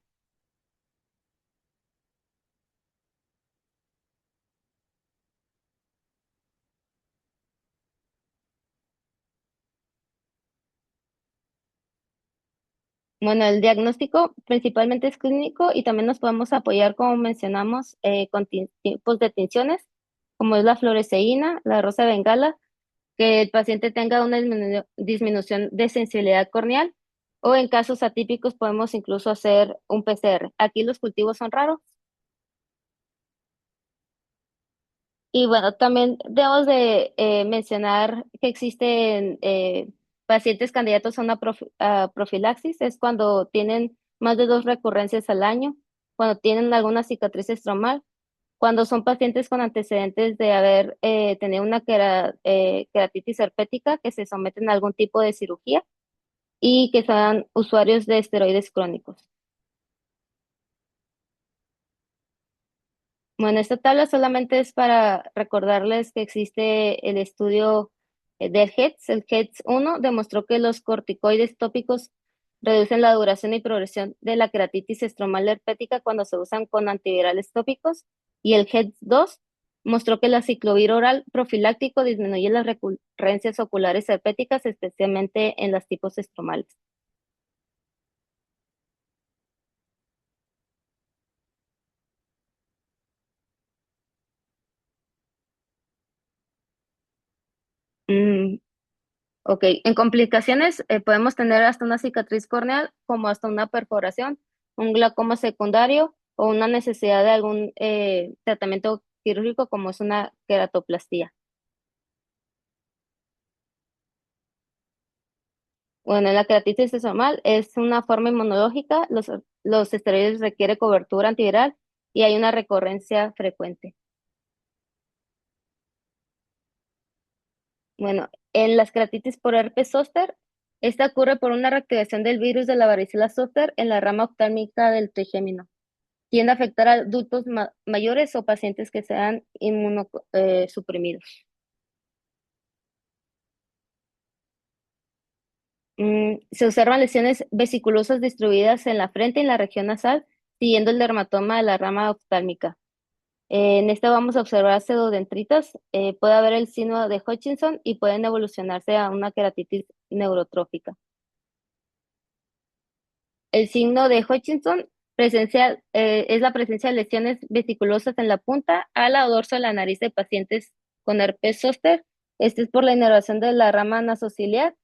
Bueno, el diagnóstico principalmente es clínico y también nos podemos apoyar, como mencionamos, con tipos de tinciones, como es la fluoresceína, la rosa de bengala, que el paciente tenga una disminución de sensibilidad corneal, o en casos atípicos podemos incluso hacer un PCR. Aquí los cultivos son raros. Y bueno, también debemos de mencionar que existen pacientes candidatos a una profilaxis, es cuando tienen más de 2 recurrencias al año, cuando tienen alguna cicatriz estromal, cuando son pacientes con antecedentes de haber tenido una queratitis herpética que se someten a algún tipo de cirugía y que sean usuarios de esteroides crónicos. Bueno, esta tabla solamente es para recordarles que existe el estudio del HEDS. El HEDS 1 demostró que los corticoides tópicos reducen la duración y progresión de la queratitis estromal herpética cuando se usan con antivirales tópicos. Y el HEDS 2 mostró que la ciclovir oral profiláctico disminuye las recurrencias oculares herpéticas, especialmente en los tipos estromales. Mm, Ok, en complicaciones podemos tener hasta una cicatriz corneal, como hasta una perforación, un glaucoma secundario o una necesidad de algún tratamiento quirúrgico como es una queratoplastía. Bueno, la queratitis estromal es una forma inmunológica, los esteroides requieren cobertura antiviral y hay una recurrencia frecuente. Bueno, en las queratitis por herpes zóster, esta ocurre por una reactivación del virus de la varicela zóster en la rama oftálmica del trigémino. Tiende a afectar a adultos mayores o pacientes que sean inmunosuprimidos. Se observan lesiones vesiculosas distribuidas en la frente y en la región nasal, siguiendo el dermatoma de la rama oftálmica. En esta vamos a observar pseudodendritas. Puede haber el signo de Hutchinson y pueden evolucionarse a una queratitis neurotrófica. El signo de Hutchinson es la presencia de lesiones vesiculosas en la punta, ala o dorso de la nariz de pacientes con herpes zóster. Este es por la inervación de la rama nasociliar,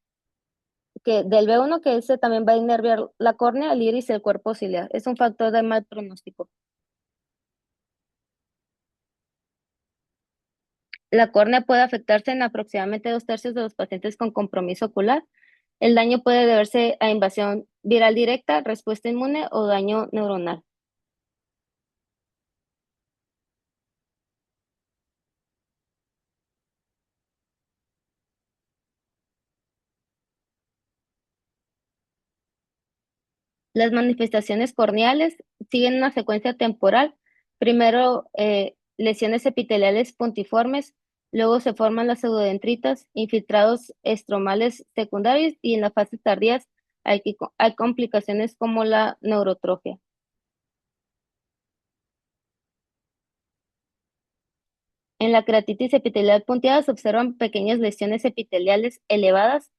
del B1, que ese también va a inervar la córnea, el iris y el cuerpo ciliar. Es un factor de mal pronóstico. La córnea puede afectarse en aproximadamente 2/3 de los pacientes con compromiso ocular. El daño puede deberse a invasión viral directa, respuesta inmune o daño neuronal. Las manifestaciones corneales siguen una secuencia temporal. Primero, lesiones epiteliales puntiformes, luego se forman las pseudodendritas, infiltrados estromales secundarios y en las fases tardías hay complicaciones como la neurotrofia. En la queratitis epitelial punteada se observan pequeñas lesiones epiteliales elevadas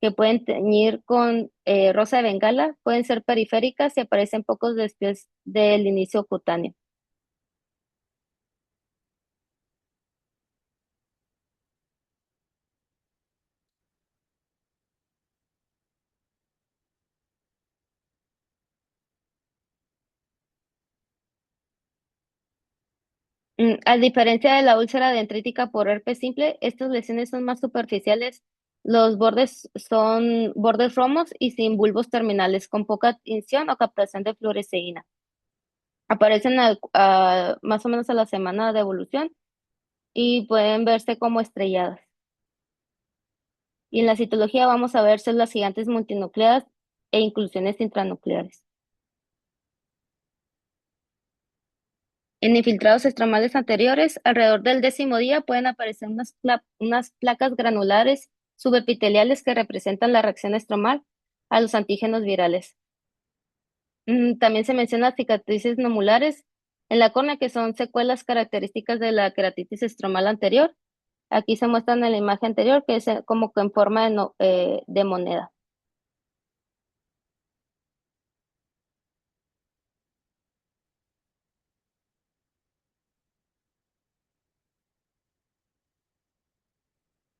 que pueden teñir con rosa de bengala, pueden ser periféricas y aparecen pocos después del inicio cutáneo. A diferencia de la úlcera dendrítica por herpes simple, estas lesiones son más superficiales. Los bordes son bordes romos y sin bulbos terminales, con poca tinción o captación de fluoresceína. Aparecen más o menos a la semana de evolución y pueden verse como estrelladas. Y en la citología vamos a ver células gigantes multinucleadas e inclusiones intranucleares. En infiltrados estromales anteriores, alrededor del 10º día pueden aparecer unas placas granulares subepiteliales que representan la reacción estromal a los antígenos virales. También se mencionan cicatrices nomulares en la córnea, que son secuelas características de la queratitis estromal anterior. Aquí se muestran en la imagen anterior, que es como que en forma de moneda.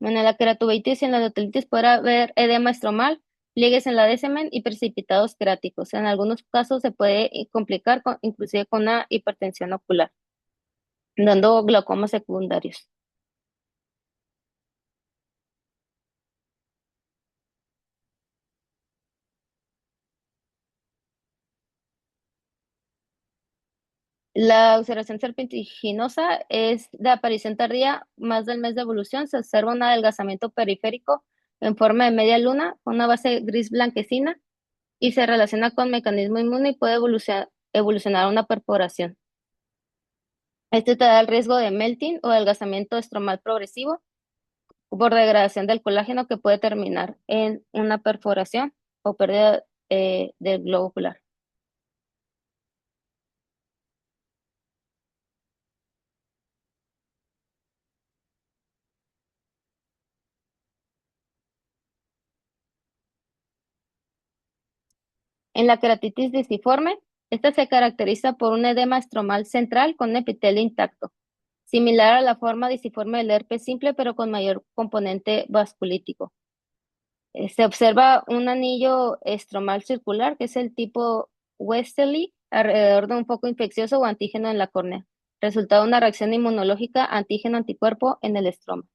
Bueno, en la queratuveitis y en la endotelitis podrá haber edema estromal, pliegues en la descemen y precipitados queráticos. En algunos casos se puede complicar inclusive con una hipertensión ocular, dando glaucomas secundarios. La ulceración serpentiginosa es de aparición tardía, más del mes de evolución. Se observa un adelgazamiento periférico en forma de media luna, con una base gris blanquecina, y se relaciona con mecanismo inmune y puede evolucionar a una perforación. Este te da el riesgo de melting o adelgazamiento estromal progresivo por degradación del colágeno, que puede terminar en una perforación o pérdida del globo ocular. En la queratitis disciforme, esta se caracteriza por un edema estromal central con epitelio intacto, similar a la forma disciforme del herpes simple, pero con mayor componente vasculítico. Se observa un anillo estromal circular, que es el tipo Westerly, alrededor de un foco infeccioso o antígeno en la córnea, resultado de una reacción inmunológica antígeno-anticuerpo en el estroma.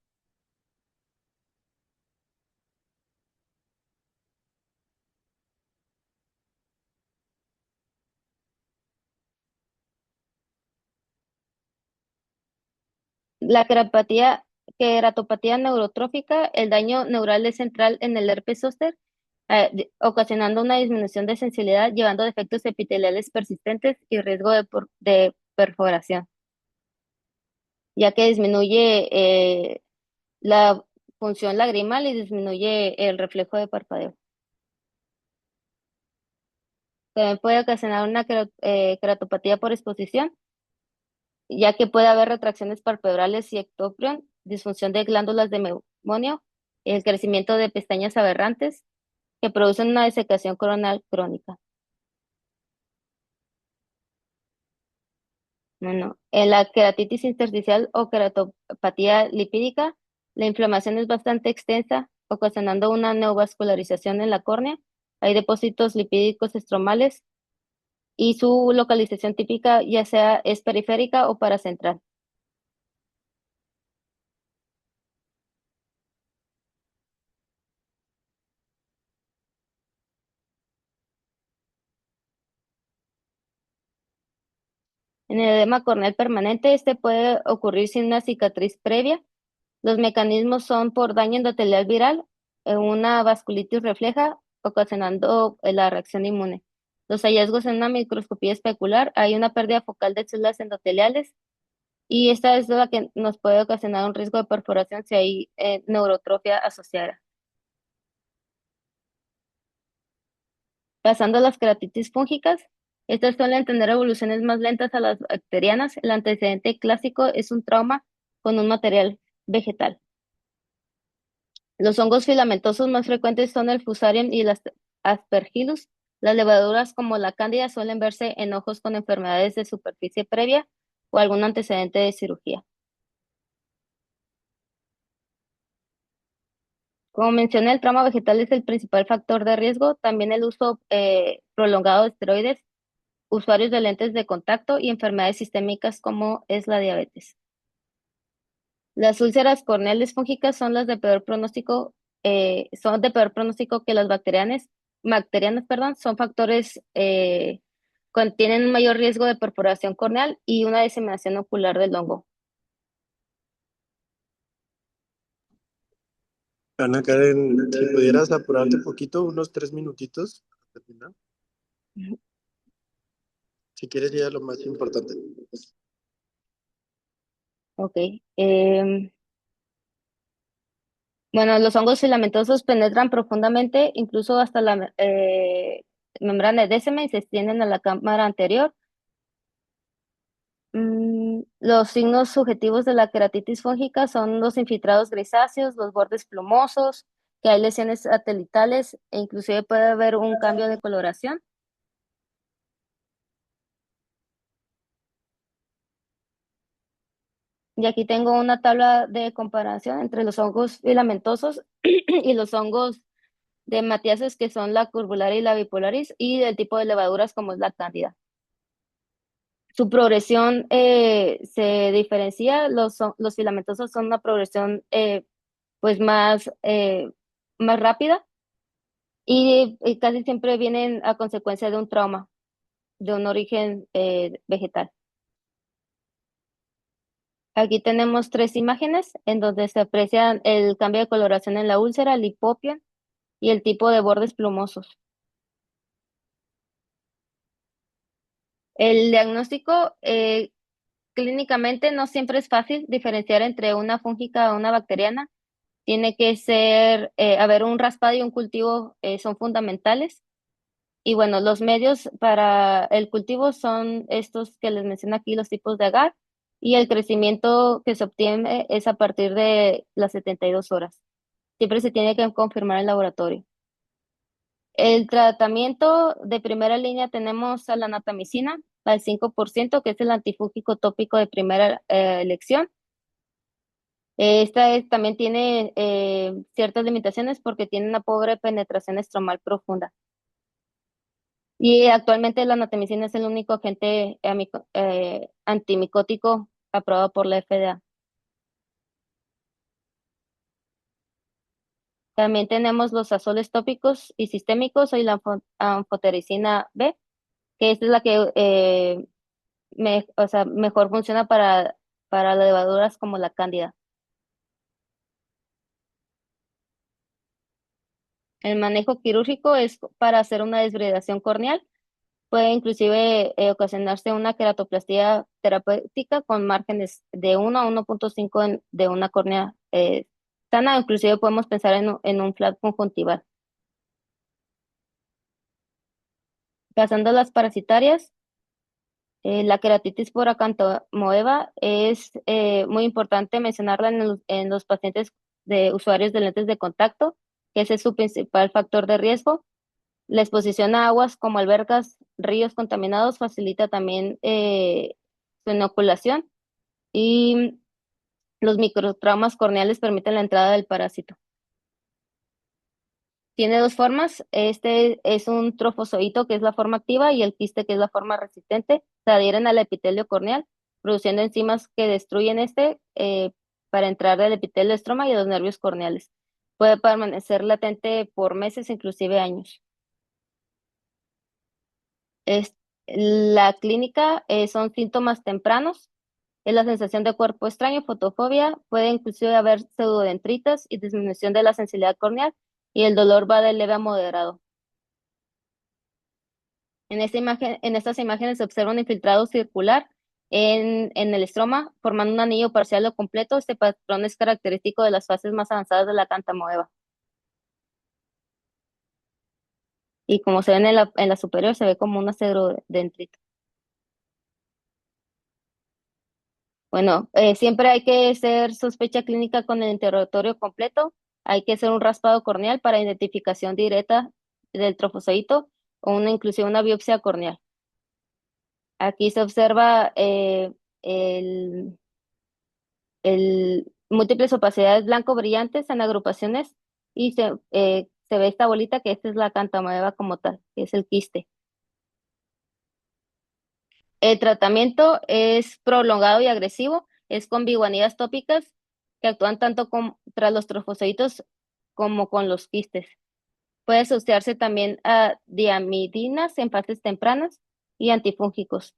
La queratopatía neurotrófica, el daño neural es central en el herpes zóster, ocasionando una disminución de sensibilidad, llevando a defectos epiteliales persistentes y riesgo de perforación, ya que disminuye la función lagrimal y disminuye el reflejo de parpadeo. También puede ocasionar una queratopatía por exposición, ya que puede haber retracciones palpebrales y ectoprion, disfunción de glándulas de memonio, el crecimiento de pestañas aberrantes que producen una desecación coronal crónica. Bueno, en la queratitis intersticial o queratopatía lipídica, la inflamación es bastante extensa, ocasionando una neovascularización en la córnea. Hay depósitos lipídicos estromales y su localización típica ya sea es periférica o paracentral. En el edema corneal permanente, este puede ocurrir sin una cicatriz previa. Los mecanismos son por daño endotelial viral, una vasculitis refleja, ocasionando la reacción inmune. Los hallazgos en una microscopía especular, hay una pérdida focal de células endoteliales y esta es la que nos puede ocasionar un riesgo de perforación si hay neurotrofia asociada. Pasando a las queratitis fúngicas, estas suelen tener evoluciones más lentas a las bacterianas. El antecedente clásico es un trauma con un material vegetal. Los hongos filamentosos más frecuentes son el Fusarium y el Aspergillus. Las levaduras como la cándida suelen verse en ojos con enfermedades de superficie previa o algún antecedente de cirugía. Como mencioné, el trauma vegetal es el principal factor de riesgo. También el uso prolongado de esteroides, usuarios de lentes de contacto y enfermedades sistémicas como es la diabetes. Las úlceras corneales fúngicas son las de peor pronóstico, son de peor pronóstico que las bacterianas, perdón, son factores contienen un mayor riesgo de perforación corneal y una diseminación ocular del hongo.
Ana Karen, si pudieras apurarte un poquito, unos 3 minutitos para terminar. Si quieres, ya lo más importante.
Ok. Bueno, los hongos filamentosos penetran profundamente, incluso hasta la membrana edésima y se extienden a la cámara anterior. Los signos subjetivos de la queratitis fúngica son los infiltrados grisáceos, los bordes plumosos, que hay lesiones satelitales e inclusive puede haber un cambio de coloración. Y aquí tengo una tabla de comparación entre los hongos filamentosos y los hongos de matiaces que son la curbularia y la bipolaris y del tipo de levaduras como es la cándida. Su progresión se diferencia, los filamentosos son una progresión pues más rápida y casi siempre vienen a consecuencia de un trauma de un origen vegetal. Aquí tenemos 3 imágenes en donde se aprecian el cambio de coloración en la úlcera, el hipopion y el tipo de bordes plumosos. El diagnóstico clínicamente no siempre es fácil diferenciar entre una fúngica o una bacteriana. Tiene que haber un raspado y un cultivo son fundamentales. Y bueno, los medios para el cultivo son estos que les menciono aquí, los tipos de agar, y el crecimiento que se obtiene es a partir de las 72 horas. Siempre se tiene que confirmar en laboratorio. El tratamiento de primera línea tenemos a la natamicina, al 5%, que es el antifúngico tópico de primera elección. También tiene ciertas limitaciones porque tiene una pobre penetración estromal profunda. Y actualmente la natamicina es el único agente antimicótico aprobado por la FDA. También tenemos los azoles tópicos y sistémicos y la anfotericina B, que esta es la que mejor funciona para levaduras como la cándida. El manejo quirúrgico es para hacer una desbridación corneal. Puede inclusive ocasionarse una queratoplastia terapéutica con márgenes de 1 a 1.5 de una córnea sana, inclusive podemos pensar en un flap conjuntival. Pasando a las parasitarias, La queratitis por acantomoeba es muy importante mencionarla en los pacientes de usuarios de lentes de contacto, que ese es su principal factor de riesgo. La exposición a aguas como albercas, ríos contaminados facilita también su inoculación y los microtraumas corneales permiten la entrada del parásito. Tiene dos formas. Este es un trofozoito, que es la forma activa, y el quiste, que es la forma resistente. Se adhieren al epitelio corneal, produciendo enzimas que destruyen para entrar al epitelio estroma y a los nervios corneales. Puede permanecer latente por meses, inclusive años. Es, la clínica son síntomas tempranos. Es la sensación de cuerpo extraño, fotofobia, puede inclusive haber pseudodendritas y disminución de la sensibilidad corneal, y el dolor va de leve a moderado. En esta imagen, en estas imágenes se observa un infiltrado circular en el estroma, formando un anillo parcial o completo. Este patrón es característico de las fases más avanzadas de la cantamoeba. Y como se ve en la superior, se ve como una pseudodendrita. Bueno, siempre hay que hacer sospecha clínica con el interrogatorio completo. Hay que hacer un raspado corneal para identificación directa del trofozoito o inclusive una biopsia corneal. Aquí se observa el, múltiples opacidades blanco brillantes en agrupaciones, y se ve esta bolita, que esta es la cantamoeba como tal, que es el quiste. El tratamiento es prolongado y agresivo, es con biguanidas tópicas que actúan tanto contra los trofozoitos como con los quistes. Puede asociarse también a diamidinas en fases tempranas y antifúngicos.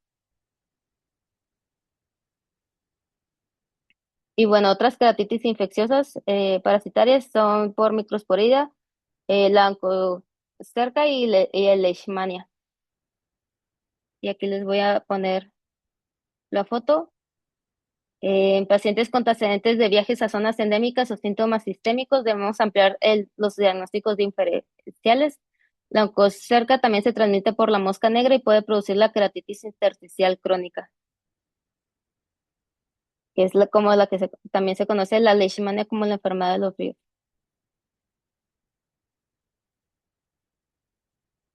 Y bueno, otras queratitis infecciosas parasitarias son por microsporida, la oncocerca y el leishmania. Y aquí les voy a poner la foto. En pacientes con antecedentes de viajes a zonas endémicas o síntomas sistémicos, debemos ampliar los diagnósticos diferenciales. La oncocerca también se transmite por la mosca negra y puede producir la queratitis intersticial crónica, que es como la que también se conoce la leishmania como la enfermedad de los ríos.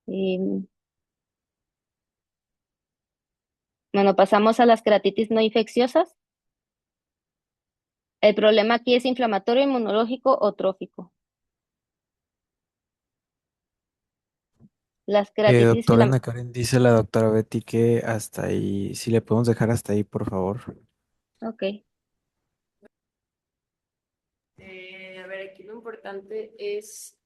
Y bueno, pasamos a las queratitis no infecciosas. El problema aquí es inflamatorio, inmunológico o trófico. Las queratitis
Doctora Ana Karen, dice la doctora Betty que hasta ahí, si le podemos dejar hasta ahí, por favor.
Ok.
A ver, aquí lo importante es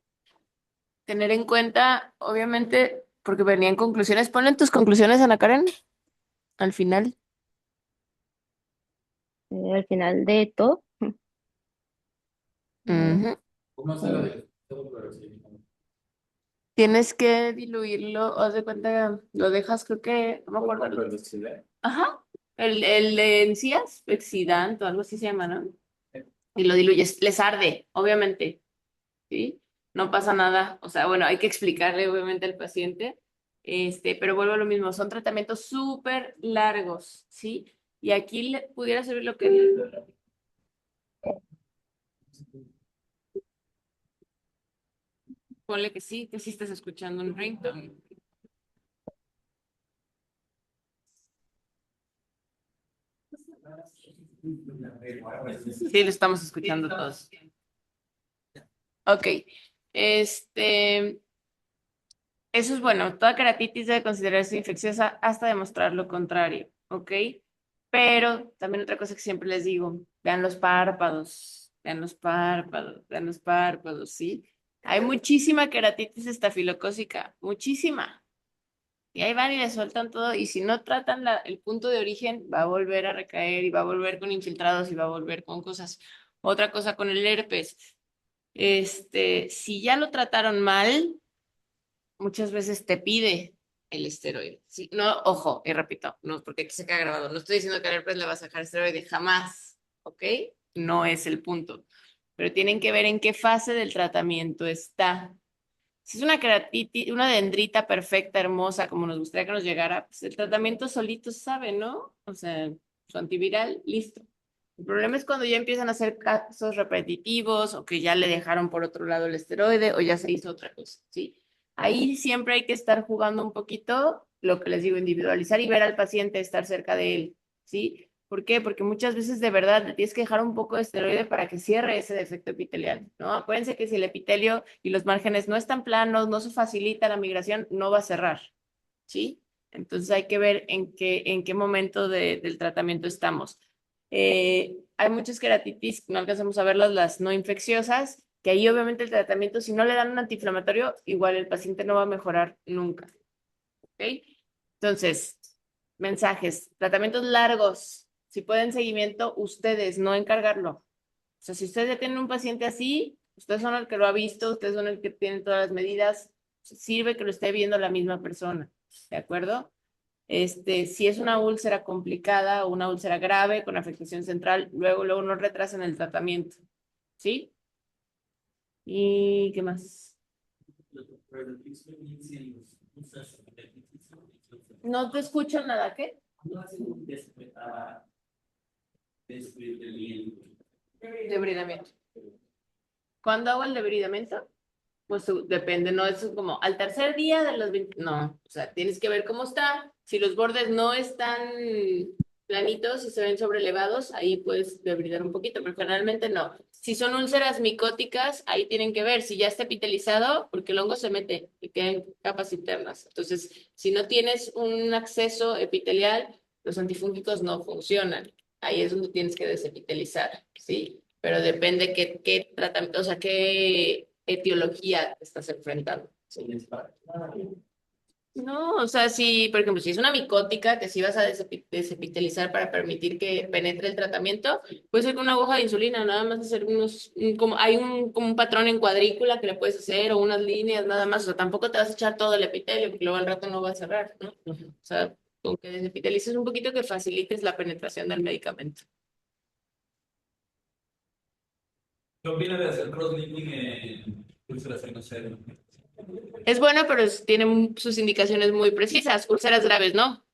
tener en cuenta, obviamente, porque venían conclusiones. Ponle tus conclusiones, Ana Karen, al final.
Al final de todo.
Ujú.
¿Cómo hacer la de todo para recibir?
Tienes que diluirlo, haz de cuenta, lo dejas, creo que, no me acuerdo. Ajá, el de encías, Exidant o algo así se llama, ¿no? Y lo diluyes, les arde, obviamente, ¿sí? No pasa nada, o sea, bueno, hay que explicarle obviamente al paciente, pero vuelvo a lo mismo, son tratamientos súper largos, ¿sí? Y aquí le pudiera servir lo que... Ponle que sí estás escuchando un ringtone. Sí, lo estamos escuchando todos. Ok, eso es bueno, toda queratitis debe considerarse infecciosa hasta demostrar lo contrario, ¿ok? Pero también otra cosa que siempre les digo, vean los párpados, vean los párpados, vean los párpados, ¿sí? Hay muchísima queratitis estafilocócica, muchísima. Y ahí van y le sueltan todo, y si no tratan el punto de origen, va a volver a recaer y va a volver con infiltrados y va a volver con cosas. Otra cosa con el herpes, si ya lo trataron mal, muchas veces te pide el esteroide. Sí, no, ojo, y repito, no, porque aquí se queda grabado. No estoy diciendo que al herpes le vas a dejar esteroide, jamás, ¿ok? No es el punto. Pero tienen que ver en qué fase del tratamiento está. Si es una queratitis, una dendrita perfecta, hermosa, como nos gustaría que nos llegara, pues el tratamiento solito se sabe, ¿no? O sea, su antiviral, listo. El problema es cuando ya empiezan a hacer casos repetitivos o que ya le dejaron por otro lado el esteroide o ya se hizo otra cosa, ¿sí? Ahí siempre hay que estar jugando un poquito, lo que les digo, individualizar y ver al paciente, estar cerca de él, ¿sí? ¿Por qué? Porque muchas veces de verdad le tienes que dejar un poco de esteroide para que cierre ese defecto epitelial, ¿no? Acuérdense que si el epitelio y los márgenes no están planos, no se facilita la migración, no va a cerrar, ¿sí? Entonces hay que ver en qué momento del tratamiento estamos. Hay muchas queratitis, no alcanzamos a verlas, las no infecciosas, que ahí obviamente el tratamiento, si no le dan un antiinflamatorio, igual el paciente no va a mejorar nunca, ¿ok? Entonces, mensajes, tratamientos largos, si pueden seguimiento, ustedes, no encargarlo. O sea, si ustedes ya tienen un paciente así, ustedes son el que lo ha visto, ustedes son el que tienen todas las medidas, sirve que lo esté viendo la misma persona, ¿de acuerdo? Si es una úlcera complicada o una úlcera grave con afectación central, luego no retrasan el tratamiento, ¿sí? ¿Y qué más? No te escucho nada, ¿qué? Debridamiento. ¿Cuándo hago el debridamiento? Pues depende, no es como al tercer día de los 20, no, o sea, tienes que ver cómo está. Si los bordes no están planitos y se ven sobrelevados, ahí puedes debridar un poquito, pero generalmente no. Si son úlceras micóticas, ahí tienen que ver si ya está epitelizado, porque el hongo se mete y queda en capas internas. Entonces, si no tienes un acceso epitelial, los antifúngicos no funcionan. Ahí es donde tienes que desepitelizar, ¿sí? Pero depende qué tratamiento, o sea, qué etiología te estás enfrentando. ¿Sí? No, o sea, si, por ejemplo, si es una micótica que si vas a desepitalizar para permitir que penetre el tratamiento, puede ser con una aguja de insulina, nada más hacer como hay como un patrón en cuadrícula que le puedes hacer o unas líneas, nada más, o sea, tampoco te vas a echar todo el epitelio, porque luego al rato no va a cerrar, ¿no? O sea, con que desepitalices un poquito que facilites la penetración del medicamento.
¿Qué opinas de hacer crosslinking en úlceras seno?
Es bueno, pero tiene sus indicaciones muy precisas. Úlceras graves, ¿no?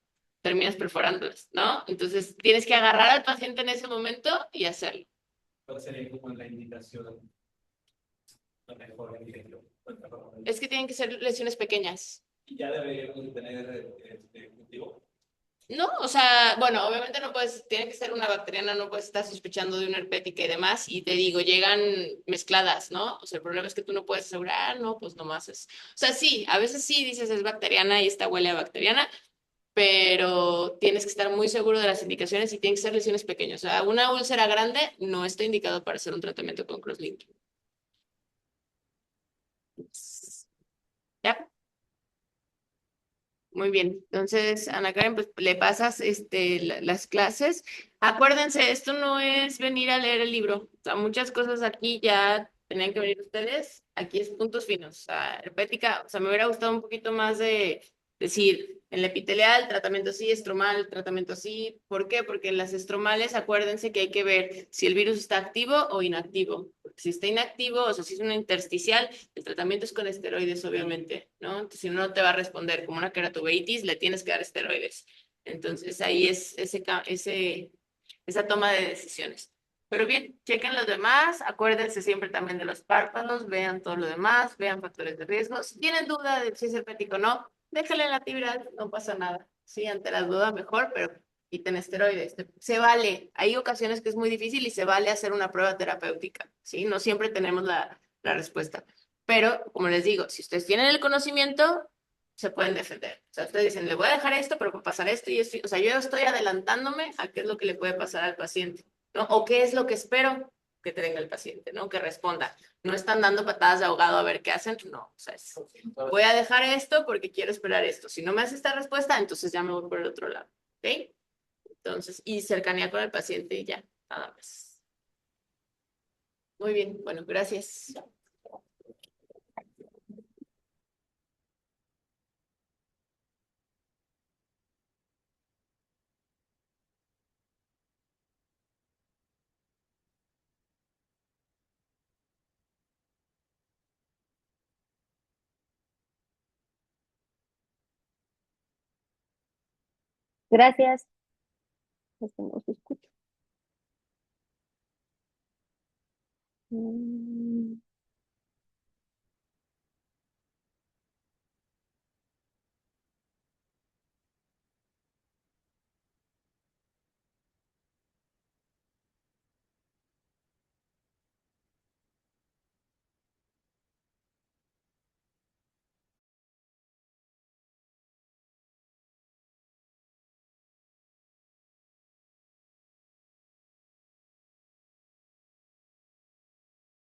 Terminas perforándolas, ¿no? Entonces tienes que agarrar al paciente en ese momento y hacerlo.
¿Cuál sería como la indicación? La mejor indicación.
Es que tienen que ser lesiones pequeñas.
Y ya deberíamos tener cultivo.
No, o sea, bueno, obviamente no puedes, tiene que ser una bacteriana, no puedes estar sospechando de una herpética y demás, y te digo, llegan mezcladas, ¿no? O sea, el problema es que tú no puedes asegurar, no, pues nomás es. O sea, sí, a veces sí dices es bacteriana y esta huele a bacteriana, pero tienes que estar muy seguro de las indicaciones y tienen que ser lesiones pequeñas. O sea, una úlcera grande no está indicado para hacer un tratamiento con crosslinking. ¿Ya? Muy bien. Entonces, Ana Karen, pues le pasas las clases. Acuérdense, esto no es venir a leer el libro. O sea, muchas cosas aquí ya tenían que venir ustedes. Aquí es puntos finos. O sea, herpética, o sea, me hubiera gustado un poquito más de decir, en la epitelial, tratamiento así, estromal, tratamiento así. ¿Por qué? Porque en las estromales, acuérdense que hay que ver si el virus está activo o inactivo. Porque si está inactivo, o sea, si es una intersticial, el tratamiento es con esteroides, obviamente, ¿no? Entonces, si no, no te va a responder como una queratoveitis, le tienes que dar esteroides. Entonces, ahí es esa toma de decisiones. Pero bien, chequen los demás, acuérdense siempre también de los párpados, vean todo lo demás, vean factores de riesgo. Si tienen duda de si es herpético o no, déjenle la antiviral, no pasa nada. Sí, ante la duda mejor, pero quiten esteroides. Se vale. Hay ocasiones que es muy difícil y se vale hacer una prueba terapéutica, ¿sí? No siempre tenemos la respuesta. Pero, como les digo, si ustedes tienen el conocimiento, se pueden defender. O sea, ustedes dicen, le voy a dejar esto, pero va a pasar esto y esto. O sea, yo estoy adelantándome a qué es lo que le puede pasar al paciente, ¿no? O qué es lo que espero que tenga el paciente, ¿no? Que responda. No están dando patadas de ahogado a ver qué hacen, no. O sea, voy a dejar esto porque quiero esperar esto. Si no me hace esta respuesta, entonces ya me voy por el otro lado, ¿ok? Entonces, y cercanía con el paciente y ya, nada más. Muy bien, bueno, gracias.
Gracias. Este no se escucha.